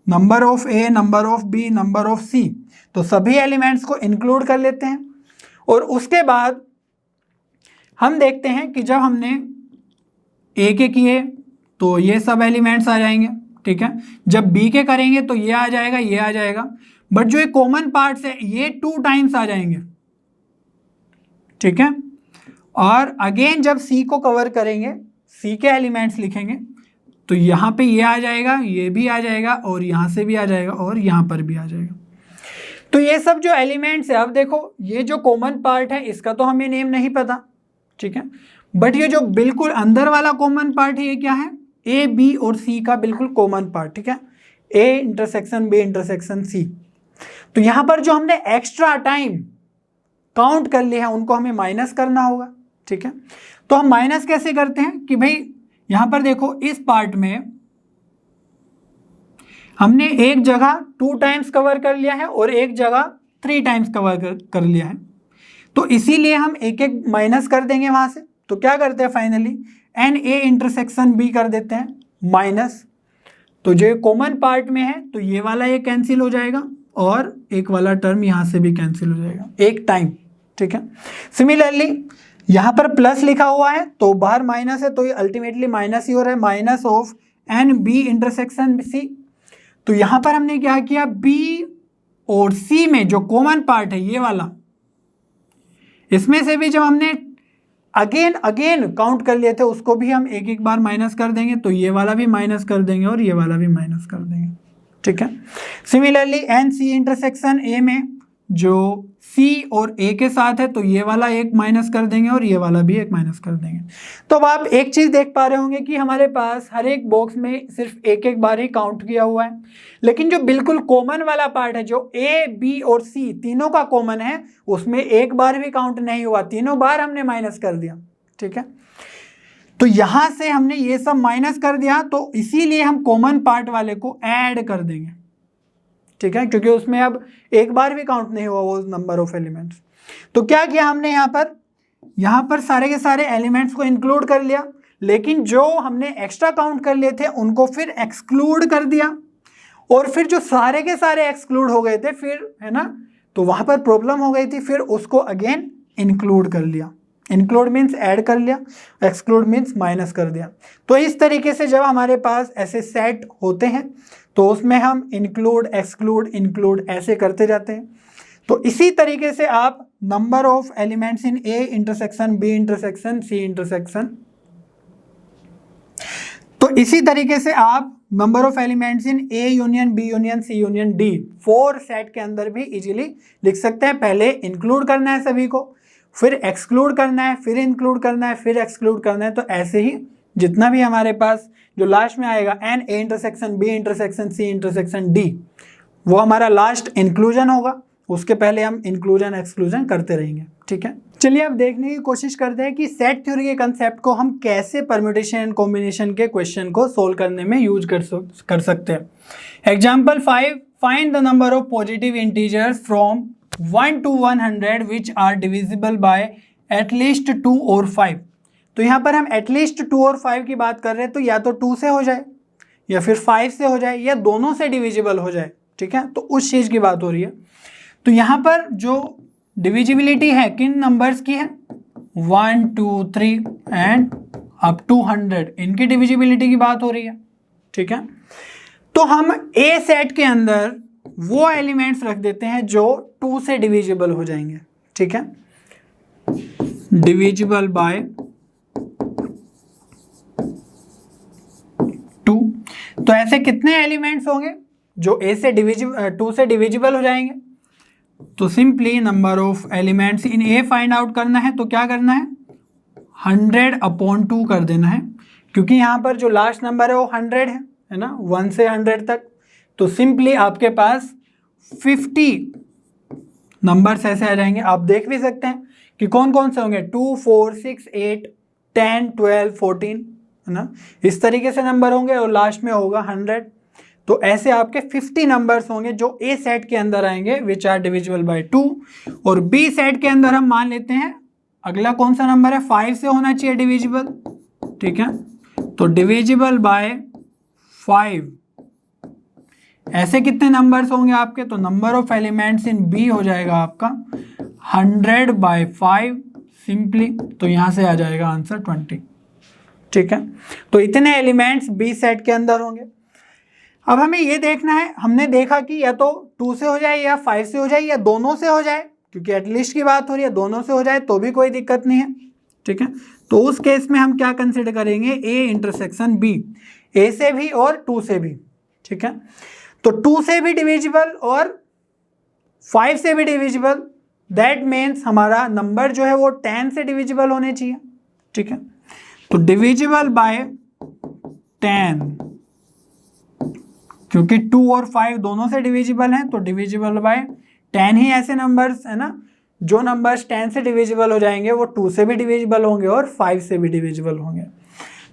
number of A, number of B, number of C, तो सभी एलिमेंट्स को इंक्लूड कर लेते हैं। और उसके बाद हम देखते हैं कि जब हमने A के किए तो ये सब एलिमेंट्स आ जाएंगे, ठीक है। जब B के करेंगे तो ये आ जाएगा, ये आ जाएगा, बट जो ये कॉमन पार्ट्स है ये 2 टाइम्स आ जाएंगे, ठीक है। और अगेन जब C को कवर करेंगे, C के एलिमेंट्स लिखेंगे तो यहाँ पे ये आ जाएगा, ये भी आ जाएगा और यहाँ से भी आ जाएगा और यहाँ पर भी आ जाएगा। तो ये सब जो एलिमेंट्स है, अब देखो ये जो कॉमन पार्ट है इसका तो हमें नेम नहीं पता, ठीक है, बट ये जो बिल्कुल अंदर वाला कॉमन पार्ट है ये क्या है, A, B और C का बिल्कुल कॉमन पार्ट, ठीक है, A intersection B intersection C। तो यहाँ पर जो हमने एक्स्ट्रा टाइम काउंट कर लिए हैं उनको हमें माइनस करना होगा, ठीक है। तो हम माइनस कैसे करते हैं कि भाई यहाँ पर देखो इस पार्ट में हमने एक जगह 2 टाइम्स कवर कर लिया है और एक जगह 3 टाइम्स कवर कर लिया है, तो इसीलिए हम एक एक माइनस कर देंगे वहाँ से। तो क्या करते हैं फाइनली NA इंटरसेक्शन B कर देते हैं माइनस। तो जो कॉमन पार्ट में है तो ये वाला ये कैंसिल हो जाएगा और एक वाला टर्म यहाँ से भी कैंसिल हो जाएगा एक टाइम, ठीक है। सिमिलरली यहाँ पर प्लस लिखा हुआ है तो बाहर माइनस है तो ये अल्टीमेटली माइनस ही हो रहा है, minus of NB intersection C। तो यहाँ पर हमने क्या किया, बी और सी में जो कॉमन पार्ट है ये वाला, इसमें से भी जब हमने अगेन काउंट कर लिए थे उसको भी हम एक एक बार माइनस कर देंगे, तो ये वाला भी माइनस कर देंगे और ये वाला भी माइनस कर देंगे, ठीक है। Similarly n C intersection A में जो सी और ए के साथ है तो ये वाला एक माइनस कर देंगे और ये वाला भी एक माइनस कर देंगे। तो अब आप एक चीज़ देख पा रहे होंगे कि हमारे पास हर एक बॉक्स में सिर्फ एक एक बार ही काउंट किया हुआ है, लेकिन जो बिल्कुल कॉमन वाला पार्ट है जो ए बी और सी तीनों का कॉमन है उसमें एक बार भी काउंट नहीं हुआ, तीनों बार हमने माइनस कर दिया, ठीक है। तो यहां से हमने ये सब माइनस कर दिया, तो इसीलिए हम कॉमन पार्ट वाले को ऐड कर देंगे, ठीक है, क्योंकि उसमें अब एक बार भी काउंट नहीं हुआ वो नंबर ऑफ एलिमेंट्स। तो क्या किया हमने यहाँ पर सारे के सारे एलिमेंट्स को इंक्लूड कर लिया, लेकिन जो हमने एक्स्ट्रा काउंट कर लिए थे उनको फिर एक्सक्लूड कर दिया, और फिर जो सारे के सारे एक्सक्लूड हो गए थे फिर, है ना, तो वहां पर प्रॉब्लम हो गई थी, फिर उसको अगेन इंक्लूड कर लिया। इंक्लूड मीन्स ऐड कर लिया, एक्सक्लूड मीन्स माइनस कर दिया। तो इस तरीके से जब हमारे पास ऐसे सेट होते हैं तो उसमें हम इंक्लूड इंक्लूड ऐसे करते जाते हैं। तो इसी तरीके से आप number of elements in A intersection B intersection C intersection, तो इसी तरीके से आप number of elements in A union B union C union D 4 set के अंदर भी इजीली लिख सकते हैं। पहले इंक्लूड करना है सभी को, फिर एक्सक्लूड करना है, फिर इंक्लूड करना है, फिर एक्सक्लूड करना है। तो ऐसे ही जितना भी हमारे पास जो लास्ट में आएगा n A intersection B intersection C intersection D, वो हमारा लास्ट इंक्लूजन होगा, उसके पहले हम इंक्लूजन एक्सक्लूजन करते रहेंगे, ठीक है। चलिए अब देखने की कोशिश करते हैं कि सेट थ्योरी के कंसेप्ट को हम कैसे परम्यूटेशन एंड कॉम्बिनेशन के क्वेश्चन को सोल्व करने में यूज कर सकते हैं। Example 5, find the number of positive integers from 1 to 100 which are divisible by at least 2 और 5। तो यहाँ पर हम एटलीस्ट 2 और 5 की बात कर रहे हैं, तो या तो 2 से हो जाए या फिर 5 से हो जाए या दोनों से डिविजिबल हो जाए, ठीक है। तो उस चीज़ की बात हो रही है। तो यहाँ पर जो डिविजिबिलिटी है किन नंबर्स की है, 1 2 3 एंड अप टू 100, इनकी डिविजिबिलिटी की बात हो रही है, ठीक है। तो हम ए सेट के अंदर वो एलिमेंट्स रख देते हैं जो 2 से डिविजिबल हो जाएंगे, ठीक है, डिविजिबल बाय 2। तो ऐसे कितने एलिमेंट्स होंगे जो ए से 2 से डिविजिबल हो जाएंगे? तो simply number of elements in A find out करना है, तो क्या करना है, 100/2 कर देना है, क्योंकि यहाँ पर जो लास्ट नंबर है वो 100 है ना, 1 से 100 तक। तो सिंपली आपके पास 50 नंबर्स ऐसे आ जाएंगे। आप देख भी सकते हैं कि कौन कौन से होंगे, 2 4 6 8 10 12 14, है ना, इस तरीके से नंबर होंगे और लास्ट में होगा 100। तो ऐसे आपके 50 नंबर्स होंगे जो ए सेट के अंदर आएंगे विच आर डिविजिबल बाय 2। और बी सेट के अंदर हम मान लेते हैं अगला कौन सा नंबर है, 5 से होना चाहिए डिविजिबल, ठीक है। तो डिविजिबल बाय 5, ऐसे कितने नंबर्स होंगे आपके, तो number of elements in B हो जाएगा आपका 100/5 सिंपली। तो यहाँ से आ जाएगा आंसर 20, ठीक है। तो इतने एलिमेंट्स बी सेट के अंदर होंगे। अब हमें ये देखना है, हमने देखा कि या तो 2 से हो जाए या 5 से हो जाए या दोनों से हो जाए, क्योंकि एटलीस्ट की बात हो रही है, दोनों से हो जाए तो भी कोई दिक्कत नहीं है, ठीक है। तो उस केस में हम क्या कंसिडर करेंगे, ए इंटरसेक्शन बी, ए से भी और 2 से भी, ठीक है। तो 2 से भी डिविजिबल और 5 से भी डिविजिबल, दैट मीन्स हमारा नंबर जो है वो 10 से डिविजिबल होने चाहिए, ठीक है। तो डिविजिबल बाय 10, क्योंकि 2 और 5 दोनों से डिविजिबल हैं, तो डिविजिबल बाय 10 ही ऐसे नंबर्स है ना, जो नंबर्स 10 से डिविजिबल हो जाएंगे वो 2 से भी डिविजिबल होंगे और 5 से भी डिविजिबल होंगे।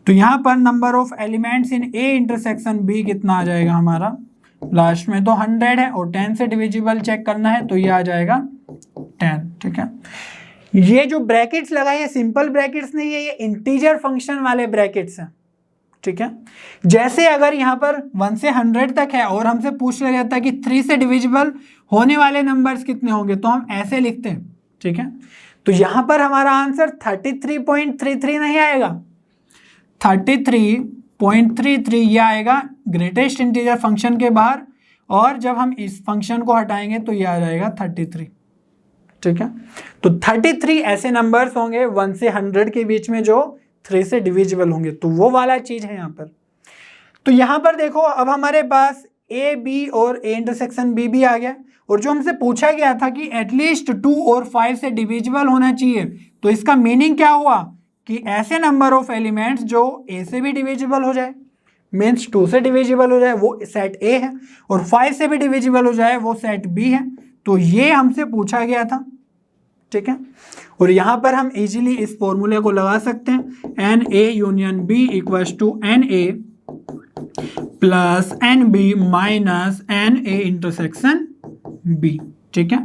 तो यहाँ पर number of elements in A intersection B कितना आ जाएगा हमारा, लास्ट में तो 100 है और 10 से डिविजिबल चेक करना है, तो ये आ जाएगा 10, ठीक है। ये जो ब्रैकेट्स लगाए ये सिंपल ब्रैकेट्स नहीं है, ये इंटीजर फंक्शन वाले ब्रैकेट्स हैं, ठीक है। जैसे अगर यहाँ पर 1 से 100 तक है और हमसे पूछ लिया जाता है कि 3 से डिविजिबल होने वाले नंबर्स कितने होंगे, तो हम ऐसे लिखते हैं, ठीक है। तो यहाँ पर हमारा आंसर 33.33 नहीं आएगा, 33 0.33 ये आएगा ग्रेटेस्ट इंटीजर फंक्शन के बाहर, और जब हम इस फंक्शन को हटाएंगे तो ये आ जाएगा 33। ठीक है, तो 33 ऐसे नंबर्स होंगे 1 से 100 के बीच में जो 3 से डिविजिबल होंगे, तो वो वाला चीज है यहाँ पर। तो यहाँ पर देखो अब हमारे पास ए बी और ए इंटरसेक्शन बी भी आ गया, और जो हमसे पूछा गया था कि एटलीस्ट 2 और 5 से डिविजिबल होना चाहिए, तो इसका मीनिंग क्या हुआ कि ऐसे नंबर ऑफ एलिमेंट्स जो ए से भी डिविजिबल हो जाए, मीन्स 2 से डिविजिबल हो जाए, वो सेट ए है, और 5 से भी डिविजिबल हो जाए वो सेट बी है। तो ये हमसे पूछा गया था। ठीक है, और यहाँ पर हम इजीली इस फॉर्मूले को लगा सकते हैं, n A union B equals to n A plus n B minus n A intersection B. ठीक है,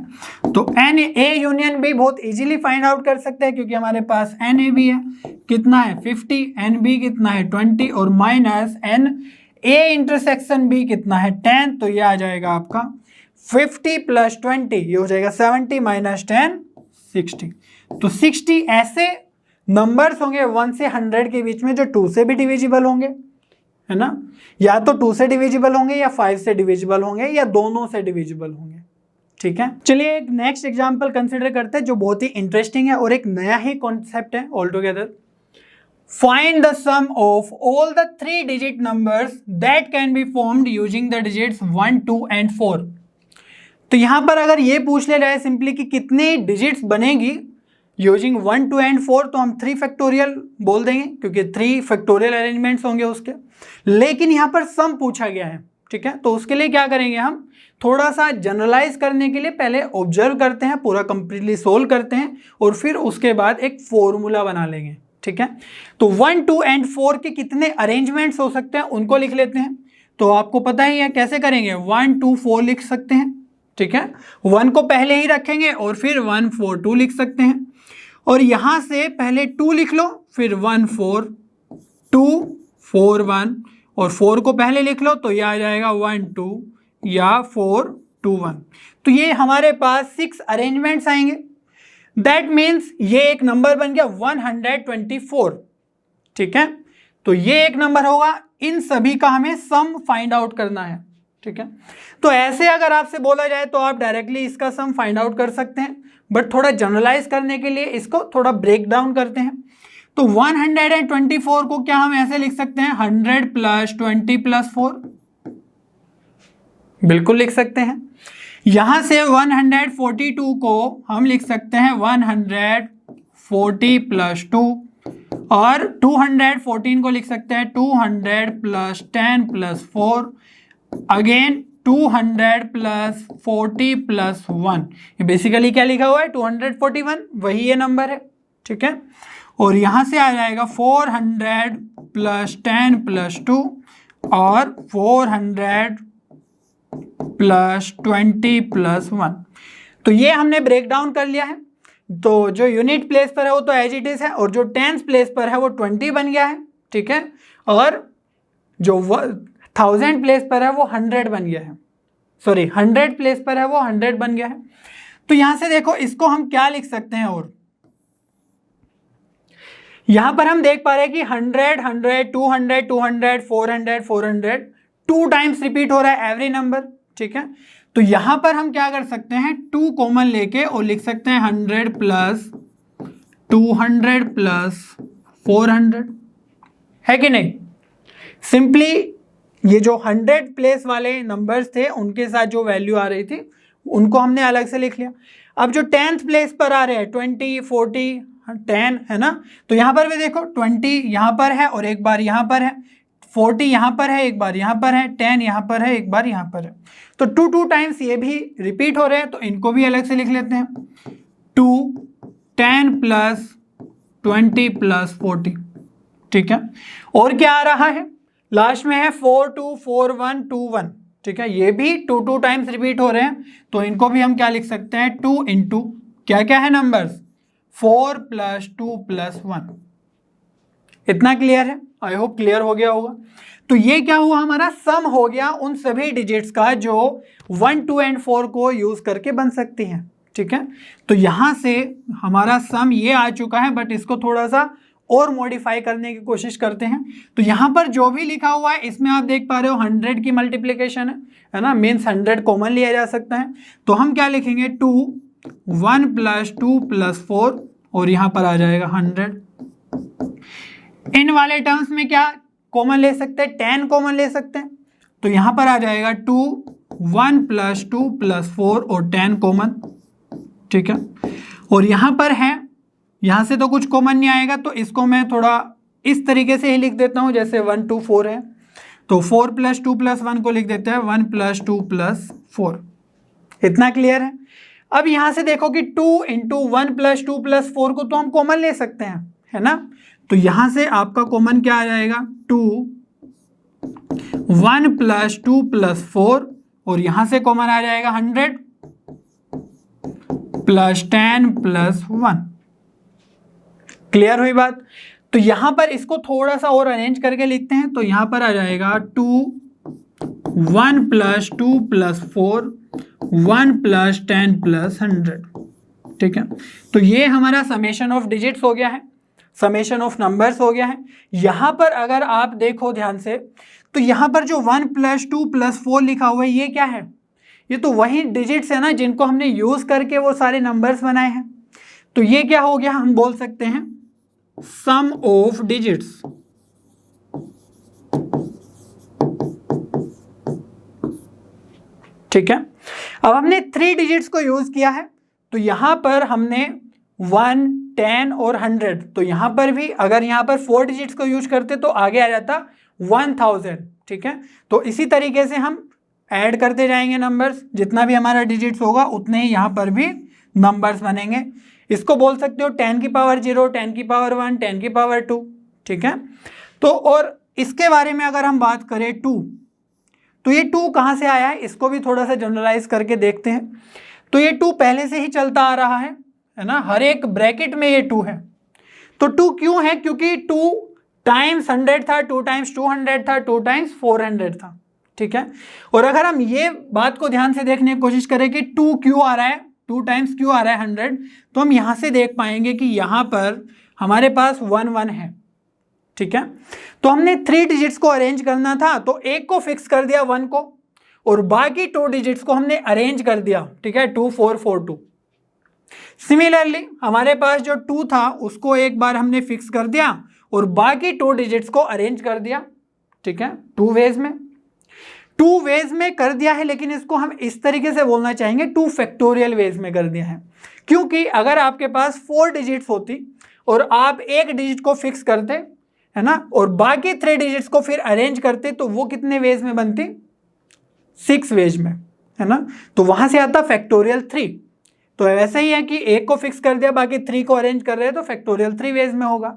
तो एन ए यूनियन बी बहुत इजीली फाइंड आउट कर सकते हैं, क्योंकि हमारे पास एन ए बी है, कितना है 50, एन बी कितना है 20, और minus n A intersection B कितना है 10, तो ये आ जाएगा आपका 50 प्लस 20, ये हो जाएगा 70 माइनस 10 60। तो 60 ऐसे नंबर्स होंगे 1 से 100 के बीच में जो 2 से भी डिविजिबल होंगे, है ना, या तो 2 से डिविजिबल होंगे या 5 से डिविजिबल होंगे या दोनों से डिविजिबल होंगे। ठीक है, चलिए एक नेक्स्ट एग्जांपल कंसीडर करते हैं जो बहुत ही इंटरेस्टिंग है और एक नया ही कॉन्सेप्ट है all together. Find the sum of all the 3 digit numbers that can be formed using the digits 1, 2 and 4। तो यहां पर अगर ये पूछ ले जाए सिंपली कि कितने डिजिट्स बनेगी यूजिंग 1, 2 एंड 4, तो हम 3 फैक्टोरियल बोल देंगे, क्योंकि 3 फैक्टोरियल अरेंजमेंट्स होंगे उसके। लेकिन यहाँ पर सम पूछा गया है। ठीक है, तो उसके लिए क्या करेंगे, हम थोड़ा सा जनरलाइज करने के लिए पहले ऑब्जर्व करते हैं, पूरा कंप्लीटली सोल्व करते हैं, और फिर उसके बाद एक फॉर्मूला बना लेंगे। ठीक है, तो 1, 2 एंड 4 के कितने अरेंजमेंट्स हो सकते हैं उनको लिख लेते हैं। तो आपको पता ही है कैसे करेंगे, 1, 2, 4 लिख सकते हैं। ठीक है, 1 को पहले ही रखेंगे और फिर 1, 4, 2 लिख सकते हैं, और यहां से पहले 2 लिख लो, फिर 1, 4, 2, 4, 1, और 4 को पहले लिख लो, तो यह आ जाएगा 1, 2 या 4, 2, 1। तो ये हमारे पास 6 अरेंजमेंट्स आएंगे। दैट मीन्स ये एक नंबर बन गया 124। ठीक है, तो ये एक नंबर होगा, इन सभी का हमें सम फाइंड आउट करना है। ठीक है, तो ऐसे अगर आपसे बोला जाए तो आप डायरेक्टली इसका सम फाइंड आउट कर सकते हैं, बट थोड़ा जनरलाइज करने के लिए इसको थोड़ा ब्रेक डाउन करते हैं। तो 124 को क्या हम ऐसे लिख सकते हैं, 100 प्लस 20 प्लस 4, बिल्कुल लिख सकते हैं। यहां से 142 को हम लिख सकते हैं 140 प्लस 2, और 214 को लिख सकते हैं 200 plus 10 plus 4, again 200 plus 40 plus 1। ये बेसिकली क्या लिखा हुआ है, 241, वही ये नंबर है। ठीक है, और यहां से आ जाएगा 400 प्लस 10 प्लस 2 और 400 प्लस 20 प्लस 1। तो ये हमने ब्रेक डाउन कर लिया है। तो जो यूनिट प्लेस पर है वो तो एज इट इज है, और जो टेंस प्लेस पर है वो 20 बन गया है। ठीक है, और जो 1000 प्लेस पर है वो 100 बन गया है, सॉरी 100 प्लेस पर है वो 100 बन गया है। तो यहां से देखो इसको हम क्या लिख सकते हैं, और यहां पर हम देख पा रहे हैं कि 100, 100, 200, 200, 400, 400 2 टाइम्स रिपीट हो रहा है एवरी नंबर। ठीक है, तो यहां पर हम क्या कर सकते हैं, 2 कॉमन लेके और लिख सकते हैं 100 प्लस 200 प्लस 400, है कि नहीं। सिंपली ये जो 100 प्लेस वाले नंबर्स थे उनके साथ जो वैल्यू आ रही थी उनको हमने अलग से लिख लिया। अब जो 10th प्लेस पर आ रहे हैं 20, 40, 10, है ना, तो यहाँ पर भी देखो 20 यहाँ पर है और एक बार यहाँ पर है, 40 यहाँ पर है, एक बार यहाँ पर है, 10 यहाँ पर है, एक बार यहाँ पर है। तो 2 टाइम्स ये भी रिपीट हो रहे हैं, तो इनको भी अलग से लिख लेते हैं। 2, 10 प्लस 20 प्लस 40। ठीक है, और क्या आ रहा है लास्ट में है 4, 2, 4, 1, 2, 1। ठीक है, ये भी 2 टाइम्स रिपीट हो रहे हैं, तो इनको भी हम क्या लिख सकते हैं, 2 इंटू क्या क्या है नंबर्स, 4 प्लस 2 प्लस 1। इतना क्लियर है, आई होप क्लियर हो गया होगा। तो ये क्या हुआ, हमारा सम हो गया उन सभी डिजिट्स का जो 1, 2 एंड 4 को यूज करके बन सकती हैं। ठीक है, तो यहां से हमारा सम ये आ चुका है, बट इसको थोड़ा सा और मॉडिफाई करने की कोशिश करते हैं। तो यहाँ पर जो भी लिखा हुआ है इसमें आप देख पा रहे हो 100 की मल्टीप्लिकेशन है ना, मीन्स 100 कॉमन लिया जा सकता है। तो हम क्या लिखेंगे 2 1 + 2 + 4 और यहाँ पर आ जाएगा 100। इन वाले टर्म्स में क्या कॉमन ले सकते हैं, 10 कॉमन ले सकते हैं। तो यहाँ पर आ जाएगा 2 1 + 2 + 4 और 10 कॉमन, ठीक है। और यहाँ पर है, यहाँ से तो कुछ कॉमन नहीं आएगा, तो इसको मैं थोड़ा इस तरीके से ही लिख देता हूँ जैसे 1 2 4 है। तो 4 + 2 + 1 को लिख देते हैं 1 + 2 + 4। इतना क्लियर है। अब यहाँ से देखो कि 2 × 1 + 2 + 4 को तो हम कॉमन ले सकते हैं, है ना। तो यहाँ से आपका कॉमन क्या आ जाएगा 2 1 + 2 + 4 और यहाँ से कॉमन आ जाएगा 100 + 10 + 1। क्लियर हुई बात। तो यहां पर इसको थोड़ा सा और अरेंज करके लिखते हैं। तो यहां पर आ जाएगा 2 1 + 2 + 4 1 + 10 + 100, ठीक है। तो ये हमारा समेशन ऑफ डिजिट्स हो गया है, समेशन ऑफ नंबर्स हो गया है। यहां पर अगर आप देखो ध्यान से तो यहां पर जो 1 + 2 + 4 लिखा हुआ है ये क्या है, ये तो वही डिजिट्स है ना जिनको हमने यूज करके वो सारे नंबर्स बनाए हैं। तो ये क्या हो गया, हम बोल सकते हैं सम ऑफ डिजिट्स, ठीक है। अब हमने 3 डिजिट्स को यूज किया है। तो यहां पर हमने 1 10 और 100, तो यहां पर भी अगर यहां पर 4 डिजिट्स को यूज करते तो आगे आ जाता 1000, ठीक है। तो इसी तरीके से हम ऐड करते जाएंगे नंबर्स, जितना भी हमारा डिजिट्स होगा उतने ही यहां पर भी नंबर्स बनेंगे। इसको बोल सकते हो 10 की पावर 0, 10 की पावर 1, 10 की पावर 2, ठीक है। तो और इसके बारे में अगर हम बात करें 2, तो ये 2 कहाँ से आया है, इसको भी थोड़ा सा जनरलाइज करके देखते हैं। तो ये 2 पहले से ही चलता आ रहा है ना, हर एक ब्रैकेट में ये 2 है। तो 2 क्यों है, क्योंकि 2 टाइम्स 100 था, 2 टाइम्स 200 था, 2 टाइम्स 400 था, ठीक है। और अगर हम ये बात को ध्यान से देखने की कोशिश करें कि 2 क्यों आ रहा है, 2 टाइम्स क्यों आ रहा है 100, तो हम यहां से देख पाएंगे कि यहां पर हमारे पास 1 1 है, ठीक है। तो हमने 3 डिजिट्स को अरेंज करना था, तो एक को फिक्स कर दिया 1 को और बाकी 2 डिजिट्स को हमने अरेंज कर दिया, ठीक है, 2 4 4 2। सिमिलरली हमारे पास जो 2 था उसको एक बार हमने फिक्स कर दिया और बाकी 2 डिजिट्स को अरेंज कर दिया, ठीक है, 2 वेज में। 2 वेज में कर दिया है, लेकिन इसको हम इस तरीके से बोलना चाहेंगे 2 फैक्टोरियल वेज में कर दिया है। क्योंकि अगर आपके पास 4 डिजिट्स होती और आप एक डिजिट को फिक्स करते, है ना, और बाकी 3 डिजिट्स को फिर अरेंज करते, तो वो कितने वेज में बनती, 6 वेज में, है ना। तो वहां से आता फैक्टोरियल 3। तो ऐसा ही है कि एक को फिक्स कर दिया, बाकी 3 को अरेंज कर रहे हैं, तो फैक्टोरियल 3 वेज में होगा।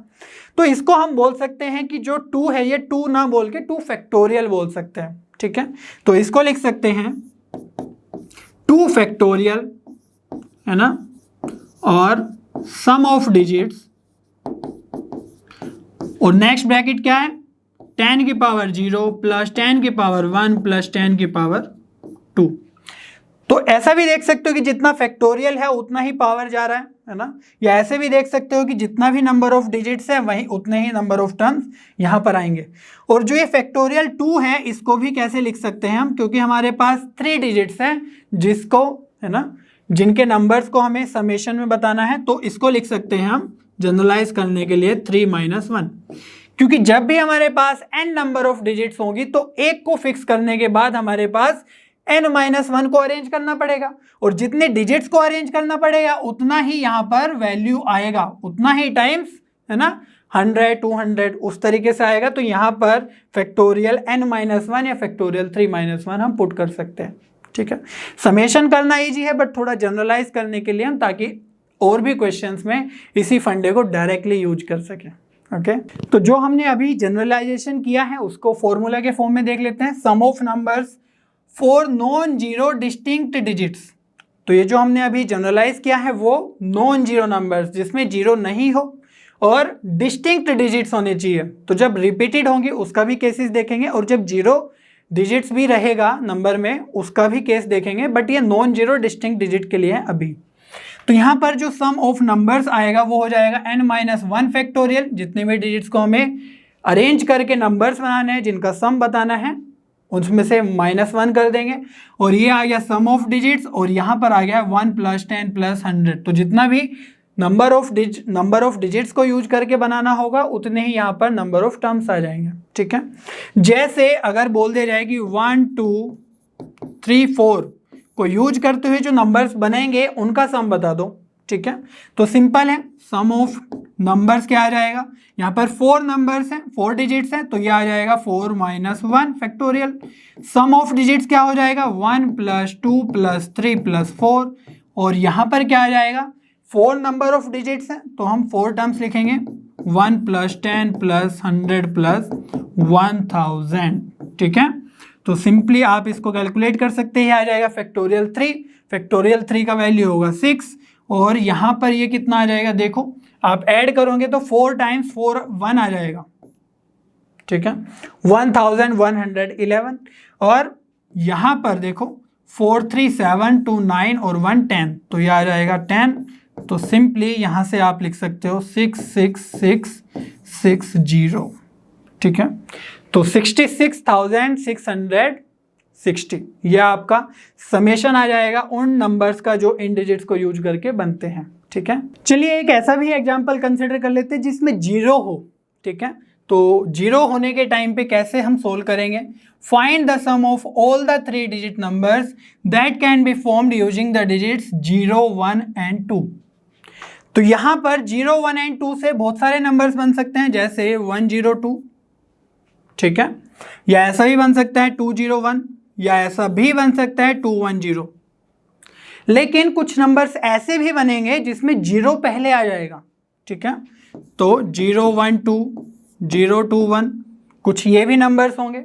तो इसको हम बोल सकते हैं कि जो 2 है ये 2 ना बोल के 2 फैक्टोरियल बोल सकते हैं, ठीक है। तो इसको लिख सकते हैं 2 फैक्टोरियल, है ना, और सम ऑफ डिजिट्स, और नेक्स्ट ब्रैकेट क्या है 10 की पावर 0 + 10 की पावर 1 + 10 की पावर 2। तो ऐसा भी देख सकते हो कि जितना फैक्टोरियल है उतना ही पावर जा रहा है ना। या ऐसे भी देख सकते हो कि जितना भी नंबर ऑफ डिजिट्स है वही उतने ही नंबर ऑफ टर्म्स यहाँ पर आएंगे। और जो ये फैक्टोरियल 2 है इसको भी कैसे लिख सकते हैं हम, क्योंकि हमारे पास 3 डिजिट्स हैं जिसको, है ना, जिनके नंबर्स को हमें समेशन में बताना है, तो इसको लिख सकते हैं हम जनरलाइज करने के लिए 3 - 1। क्योंकि जब भी हमारे पास n नंबर ऑफ डिजिट्स होंगी तो एक को फिक्स करने के बाद हमारे पास n - 1 को अरेंज करना पड़ेगा, और जितने डिजिट्स को अरेंज करना पड़ेगा उतना ही यहाँ पर वैल्यू आएगा, उतना ही टाइम्स, है ना, 100 200 उस तरीके से आएगा। तो यहाँ पर फैक्टोरियल n - 1 या फैक्टोरियल 3 - 1 हम पुट कर सकते हैं, ठीक है। समेशन करना ईजी है, बट थोड़ा जनरलाइज करने के लिए हम, ताकि और भी क्वेश्चंस में इसी फंडे को डायरेक्टली यूज कर सकें, ओके। तो जो हमने अभी जनरलाइजेशन किया है उसको फॉर्मूला के फॉर्म में देख लेते हैं। Sum of numbers for non zero distinct digits. तो ये जो हमने अभी जनरलाइज किया है वो नॉन जीरो नंबर्स, जिसमें जीरो नहीं हो और डिस्टिंक्ट डिजिट्स होने चाहिए। तो जब रिपीटेड होंगी उसका भी केसेस देखेंगे, और जब जीरो डिजिट्स भी रहेगा नंबर में उसका भी केस देखेंगे, बट ये नॉन जीरो डिस्टिंक्ट डिजिट के लिए है अभी। तो यहाँ पर जो सम ऑफ नंबर्स आएगा वो हो जाएगा n-1 फैक्टोरियल, जितने भी डिजिट्स को हमें अरेंज करके नंबर्स बनाने हैं जिनका सम बताना है उसमें से -1 कर देंगे, और ये आ गया सम ऑफ डिजिट्स, और यहाँ पर आ गया 1 + 10 + 100। तो जितना भी नंबर ऑफ डिजिट्स को यूज करके बनाना होगा उतने ही यहाँ पर नंबर ऑफ टर्म्स आ जाएंगे। ठीक है, जैसे अगर बोल दिया जाए कि 1 2 3 4 को यूज करते हुए जो नंबर्स बनेंगे उनका सम बता दो। ठीक है, तो सिंपल है, सम ऑफ नंबर्स क्या आ जाएगा, यहाँ पर 4 नंबर्स हैं, 4 डिजिट्स हैं, तो ये आ जाएगा 4 - 1 फैक्टोरियल। सम ऑफ डिजिट्स क्या हो जाएगा, 1 + 2 + 3 + 4, और यहाँ पर क्या आ जाएगा, 4 नंबर ऑफ डिजिट्स हैं तो हम 4 टर्म्स लिखेंगे, 1 + 10 + 100 + 1000। ठीक है, तो सिंपली आप इसको कैलकुलेट कर सकते हैं, आ जाएगा फैक्टोरियल 3। फैक्टोरियल 3 का वैल्यू होगा 6, और यहाँ पर ये कितना आ जाएगा, देखो आप ऐड करोगे तो 4 × 4 1 आ जाएगा। ठीक है, 1111, और यहाँ पर देखो 4 3 7 2 9 और 1 10, तो ये आ जाएगा 10। तो सिंपली यहाँ से आप लिख सकते हो 66660। ठीक है, तो 66,660 यह आपका समेशन आ जाएगा उन नंबर्स का जो इन डिजिट्स को यूज करके बनते हैं। ठीक है, चलिए एक ऐसा भी एग्जांपल कंसिडर कर लेते हैं जिसमें 0 हो। ठीक है, तो 0 होने के टाइम पे कैसे हम सोल्व करेंगे, find the sum of all the 3 digit numbers that can be formed using the digits 0 1 and 2। तो यहाँ पर 0 1 and 2 से बहुत सारे नंबर्स बन सकते हैं, जैसे 102। ठीक है, या ऐसा भी बन सकता है 201, या ऐसा भी बन सकता है 210। लेकिन कुछ नंबर्स ऐसे भी बनेंगे जिसमें 0 पहले आ जाएगा। ठीक है, तो 012 021 कुछ ये भी नंबर्स होंगे।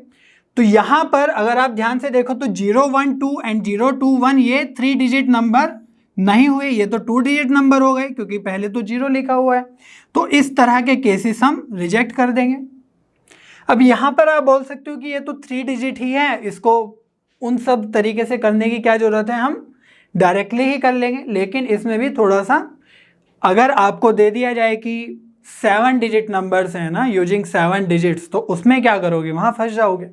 तो यहाँ पर अगर आप ध्यान से देखो तो 012 and 021 ये 3 डिजिट नंबर नहीं हुए, ये तो 2 डिजिट नंबर हो गए क्योंकि पहले तो 0 लिखा हुआ है। तो इस तरह के केसेस हम रिजेक्ट कर देंगे। अब यहाँ पर आप बोल सकते हो कि ये तो 3 डिजिट ही है, इसको उन सब तरीके से करने की क्या ज़रूरत है, हम डायरेक्टली ही कर लेंगे। लेकिन इसमें भी थोड़ा सा, अगर आपको दे दिया जाए कि 7 डिजिट नंबर्स हैं ना, यूजिंग 7 डिजिट्स, तो उसमें क्या करोगे, वहाँ फंस जाओगे।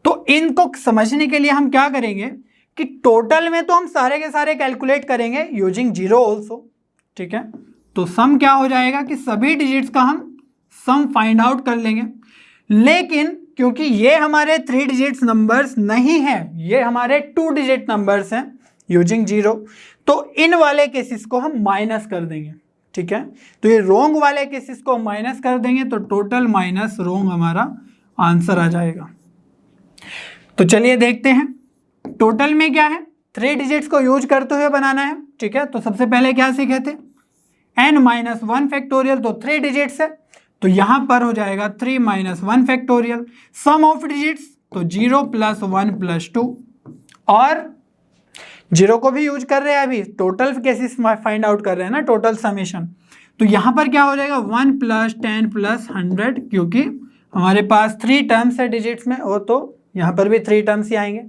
तो इनको समझने के लिए हम क्या करेंगे कि टोटल में तो हम सारे के सारे कैलकुलेट करेंगे यूजिंग 0 ऑल्सो। ठीक है, तो सम क्या हो जाएगा कि सभी डिजिट्स का हम सम फाइंड आउट कर लेंगे। लेकिन क्योंकि ये हमारे 3 डिजिट्स नंबर्स नहीं हैं, ये हमारे 2 डिजिट नंबर्स हैं यूजिंग 0, तो इन वाले केसेस को हम माइनस कर देंगे। ठीक है, तो ये रोंग वाले केसेस को माइनस कर देंगे, तो टोटल माइनस रोंग हमारा आंसर आ जाएगा। तो चलिए देखते हैं टोटल में क्या है, 3 डिजिट्स को यूज करते हुए बनाना है। ठीक है, तो सबसे पहले क्या सीखे थे, n-1 फैक्टोरियल, तो 3 डिजिट्स है, तो यहां पर हो जाएगा 3 - 1 फैक्टोरियल। सम ऑफ डिजिट्स तो 0 + 1 + 2, और 0 को भी यूज कर रहे हैं, अभी टोटल केसेस फाइंड आउट कर रहे हैं ना, टोटल समेशन। तो यहां पर क्या हो जाएगा 1 + 10 + 100, क्योंकि हमारे पास 3 टर्म्स है डिजिट्स में, और तो यहां पर भी 3 टर्म्स ही आएंगे।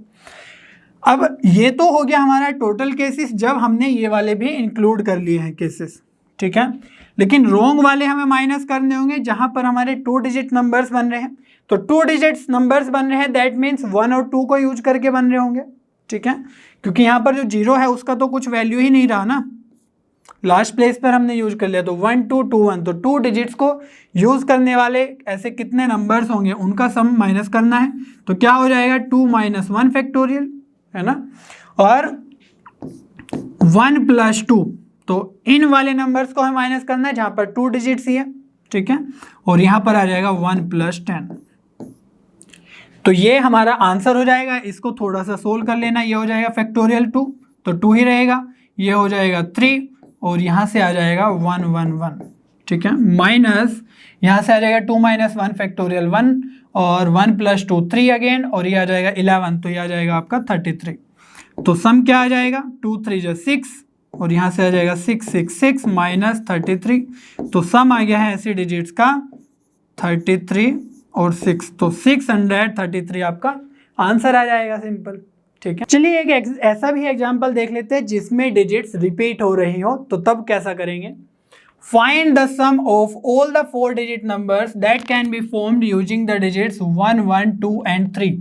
अब ये तो हो गया हमारा टोटल केसेस, जब हमने ये वाले भी इंक्लूड कर लिए हैं केसेस। ठीक है, लेकिन रोंग वाले हमें माइनस करने होंगे जहां पर हमारे 2 डिजिट नंबर्स बन रहे हैं। तो 2 डिजिट्स नंबर्स बन रहे हैं, दैट मीन्स 1 और 2 को यूज करके बन रहे होंगे। ठीक है, क्योंकि यहाँ पर जो 0 है उसका तो कुछ वैल्यू ही नहीं रहा ना, लास्ट प्लेस पर हमने यूज कर लिया, तो 1 2 2 1, तो 2 डिजिट्स को यूज करने वाले ऐसे कितने नंबर्स होंगे उनका सम माइनस करना है। तो क्या हो जाएगा 2 - 1 फैक्टोरियल, है ना, और 1 + 2, तो इन वाले नंबर्स को हमें माइनस करना है जहां पर 2 डिजिट्स ही है। ठीक है, और यहां पर आ जाएगा 1 + 10, तो ये हमारा आंसर हो जाएगा। इसको थोड़ा सा सोल्व कर लेना, ये हो जाएगा फैक्टोरियल 2, तो 2 ही रहेगा, ये हो जाएगा 3, और यहाँ से आ जाएगा 1 1 1। ठीक है, माइनस यहाँ से आ जाएगा 2 - 1 फैक्टोरियल 1, और 1 + 2 3 अगेन, और ये आ जाएगा 11, तो ये आ जाएगा आपका 33। तो सम क्या आ जाएगा 2 3 6, और यहाँ से आ जाएगा 6 6 6 - 33, तो सम आ गया है ऐसे डिजिट्स का 33 और 6, तो 633 आपका आंसर आ जाएगा, सिंपल। ठीक है। चलिए एक ऐसा भी एग्जाम्पल देख लेते हैं जिसमें डिजिट्स रिपीट हो रही हो, तो तब कैसा करेंगे। Find the sum of all the 4 digit numbers that can be formed using the digits 1, 1, 2 and 3।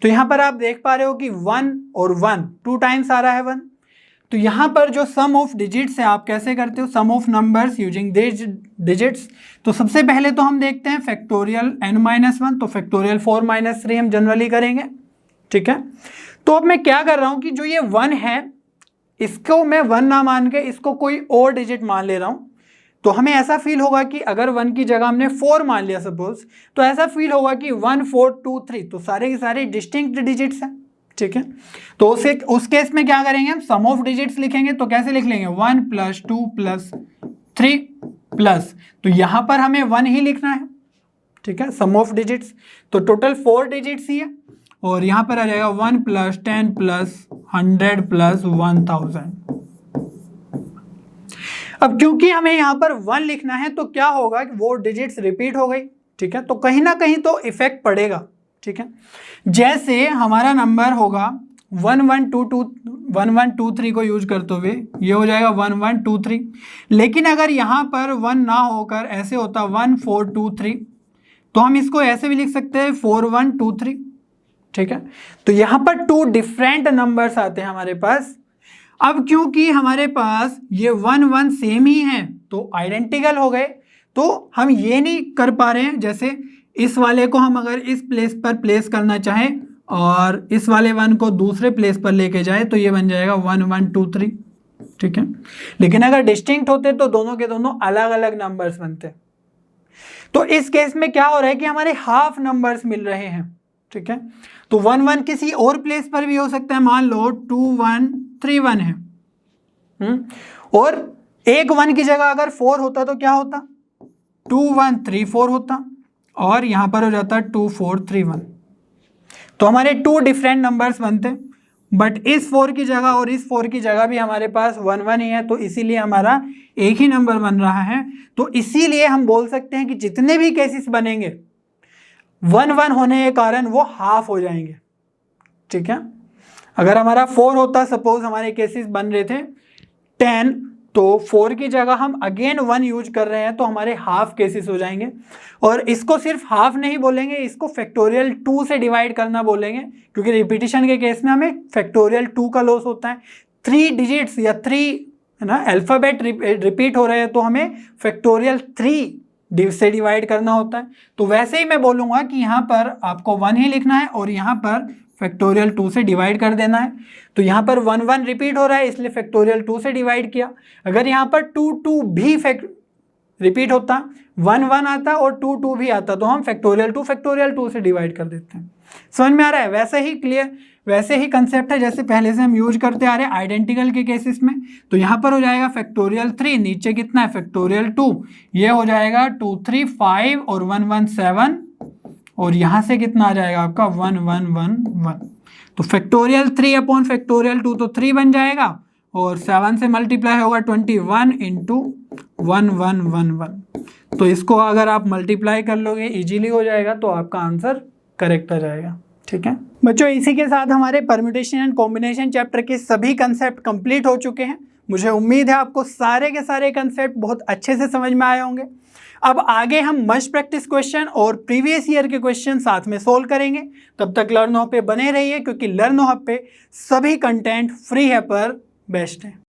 तो यहाँ पर आप देख पा रहे हो कि 1 और 1 2 टाइम्स आ रहा है 1। तो यहाँ पर जो सम ऑफ डिजिट्स है आप कैसे करते हो, सम ऑफ नंबर्स यूजिंग डिजिट्स। तो सबसे पहले तो हम देखते हैं फैक्टोरियल n-1, तो फैक्टोरियल 4 - 3 हम जनरली करेंगे, ठीक है। तो अब मैं क्या कर रहा हूँ कि जो ये 1 है इसको मैं 1 ना मान के इसको कोई और डिजिट मान ले रहा हूँ। तो हमें ऐसा फील होगा कि अगर 1 की जगह हमने 4 मान लिया सपोज, तो ऐसा फील होगा कि 1, 4, 2, 3, तो सारे के सारे डिस्टिंक्ट डिजिट्स हैं, ठीक है। तो उस केस में क्या करेंगे, हम सम ऑफ डिजिट्स लिखेंगे। तो कैसे लिख लेंगे, 1 + 2 + 3 प्लस, तो यहां पर हमें 1 ही लिखना है, ठीक है, सम ऑफ डिजिट्स। तो टोटल 4 डिजिट्स ही है और यहां पर आ जाएगा 1 + 10 + 100 + 1000। अब क्योंकि हमें यहां पर 1 लिखना है तो क्या होगा कि वो डिजिट्स रिपीट हो गई, ठीक है। तो कहीं ना कहीं तो इफेक्ट पड़ेगा, ठीक है। जैसे हमारा नंबर होगा 1123 को यूज करते हुए ये हो जाएगा 1123, लेकिन अगर यहां पर 1 ना होकर ऐसे होता 1423, तो हम इसको ऐसे भी लिख सकते हैं 4123, ठीक है। तो यहां पर 2 डिफरेंट नंबर्स आते हैं हमारे पास। अब क्योंकि हमारे पास ये 1, 1 सेम ही है तो आइडेंटिकल हो गए, तो हम ये नहीं कर पा रहे हैं जैसे इस वाले को हम अगर इस प्लेस पर प्लेस करना चाहें और इस वाले 1 को दूसरे प्लेस पर लेके जाए तो ये बन जाएगा 1123, ठीक है। लेकिन अगर डिस्टिंक्ट होते तो दोनों के दोनों अलग अलग नंबर्स बनते। तो इस केस में क्या हो रहा है कि हमारे हाफ नंबर्स मिल रहे हैं, ठीक है। तो 1, 1 किसी और प्लेस पर भी हो सकता है, मान लो 2, 1, 3, 1 है, और एक 1 की जगह अगर 4 होता तो क्या होता, 2, 1, 3, 4 होता, और यहां पर हो जाता 2, 4, 3, 1। तो हमारे 2 डिफरेंट नंबर्स बनते, बट इस 4 की जगह और इस 4 की जगह भी हमारे पास 1, 1 ही है, तो इसीलिए हमारा एक ही नंबर बन रहा है। तो इसीलिए हम बोल सकते हैं कि जितने भी केसेस बनेंगे 1, 1 होने के कारण वो हाफ हो जाएंगे, ठीक है। अगर हमारा 4 होता, सपोज हमारे केसेस बन रहे थे 10, तो 4 की जगह हम अगेन 1 यूज कर रहे हैं तो हमारे हाफ केसेस हो जाएंगे। और इसको सिर्फ हाफ नहीं बोलेंगे, इसको फैक्टोरियल 2 से डिवाइड करना बोलेंगे, क्योंकि रिपीटिशन के केस में हमें फैक्टोरियल 2 का लॉस होता है। 3 डिजिट्स या 3 है ना अल्फाबेट रिपीट हो रहे हैं तो हमें फैक्टोरियल 3 से डिवाइड करना होता है। तो वैसे ही मैं बोलूँगा कि यहाँ पर आपको 1 ही लिखना है और यहाँ पर फैक्टोरियल 2 से डिवाइड कर देना है। तो यहाँ पर 1, 1 रिपीट हो रहा है इसलिए फैक्टोरियल 2 से डिवाइड किया। अगर यहाँ पर 2, 2 भी रिपीट होता, 1, 1 आता और 2, 2 भी आता, तो हम फैक्टोरियल 2 से डिवाइड कर देते हैं। समझ में आ रहा है, वैसे ही क्लियर, वैसे ही कंसेप्ट है जैसे पहले से हम यूज करते आ रहे हैं आइडेंटिकल के केसेस में। तो यहाँ पर हो जाएगा फैक्टोरियल 3, नीचे कितना है फैक्टोरियल 2, ये हो जाएगा 2, 3, 5 और 1, 1, 7, और यहाँ से कितना आ जाएगा आपका 1, 1, 1, 1। तो फैक्टोरियल 3 अपॉन फैक्टोरियल 2 तो 3 बन जाएगा और 7 से मल्टीप्लाई होगा 21 इंटू 1, 1, 1, 1। तो इसको अगर आप मल्टीप्लाई कर लोगे इजीली हो जाएगा, तो आपका आंसर करेक्ट आ जाएगा, ठीक है बच्चों। इसी के साथ हमारे परम्यूटेशन एंड कॉम्बिनेशन चैप्टर के सभी कंसेप्ट कंप्लीट हो चुके हैं। मुझे उम्मीद है आपको सारे के सारे कंसेप्ट बहुत अच्छे से समझ में आए होंगे। अब आगे हम मस्ट प्रैक्टिस क्वेश्चन और प्रीवियस ईयर के क्वेश्चन साथ में सोल्व करेंगे। तब तक लर्न हब पे बने रहिए, क्योंकि लर्न हब पे सभी कंटेंट फ्री है पर बेस्ट है।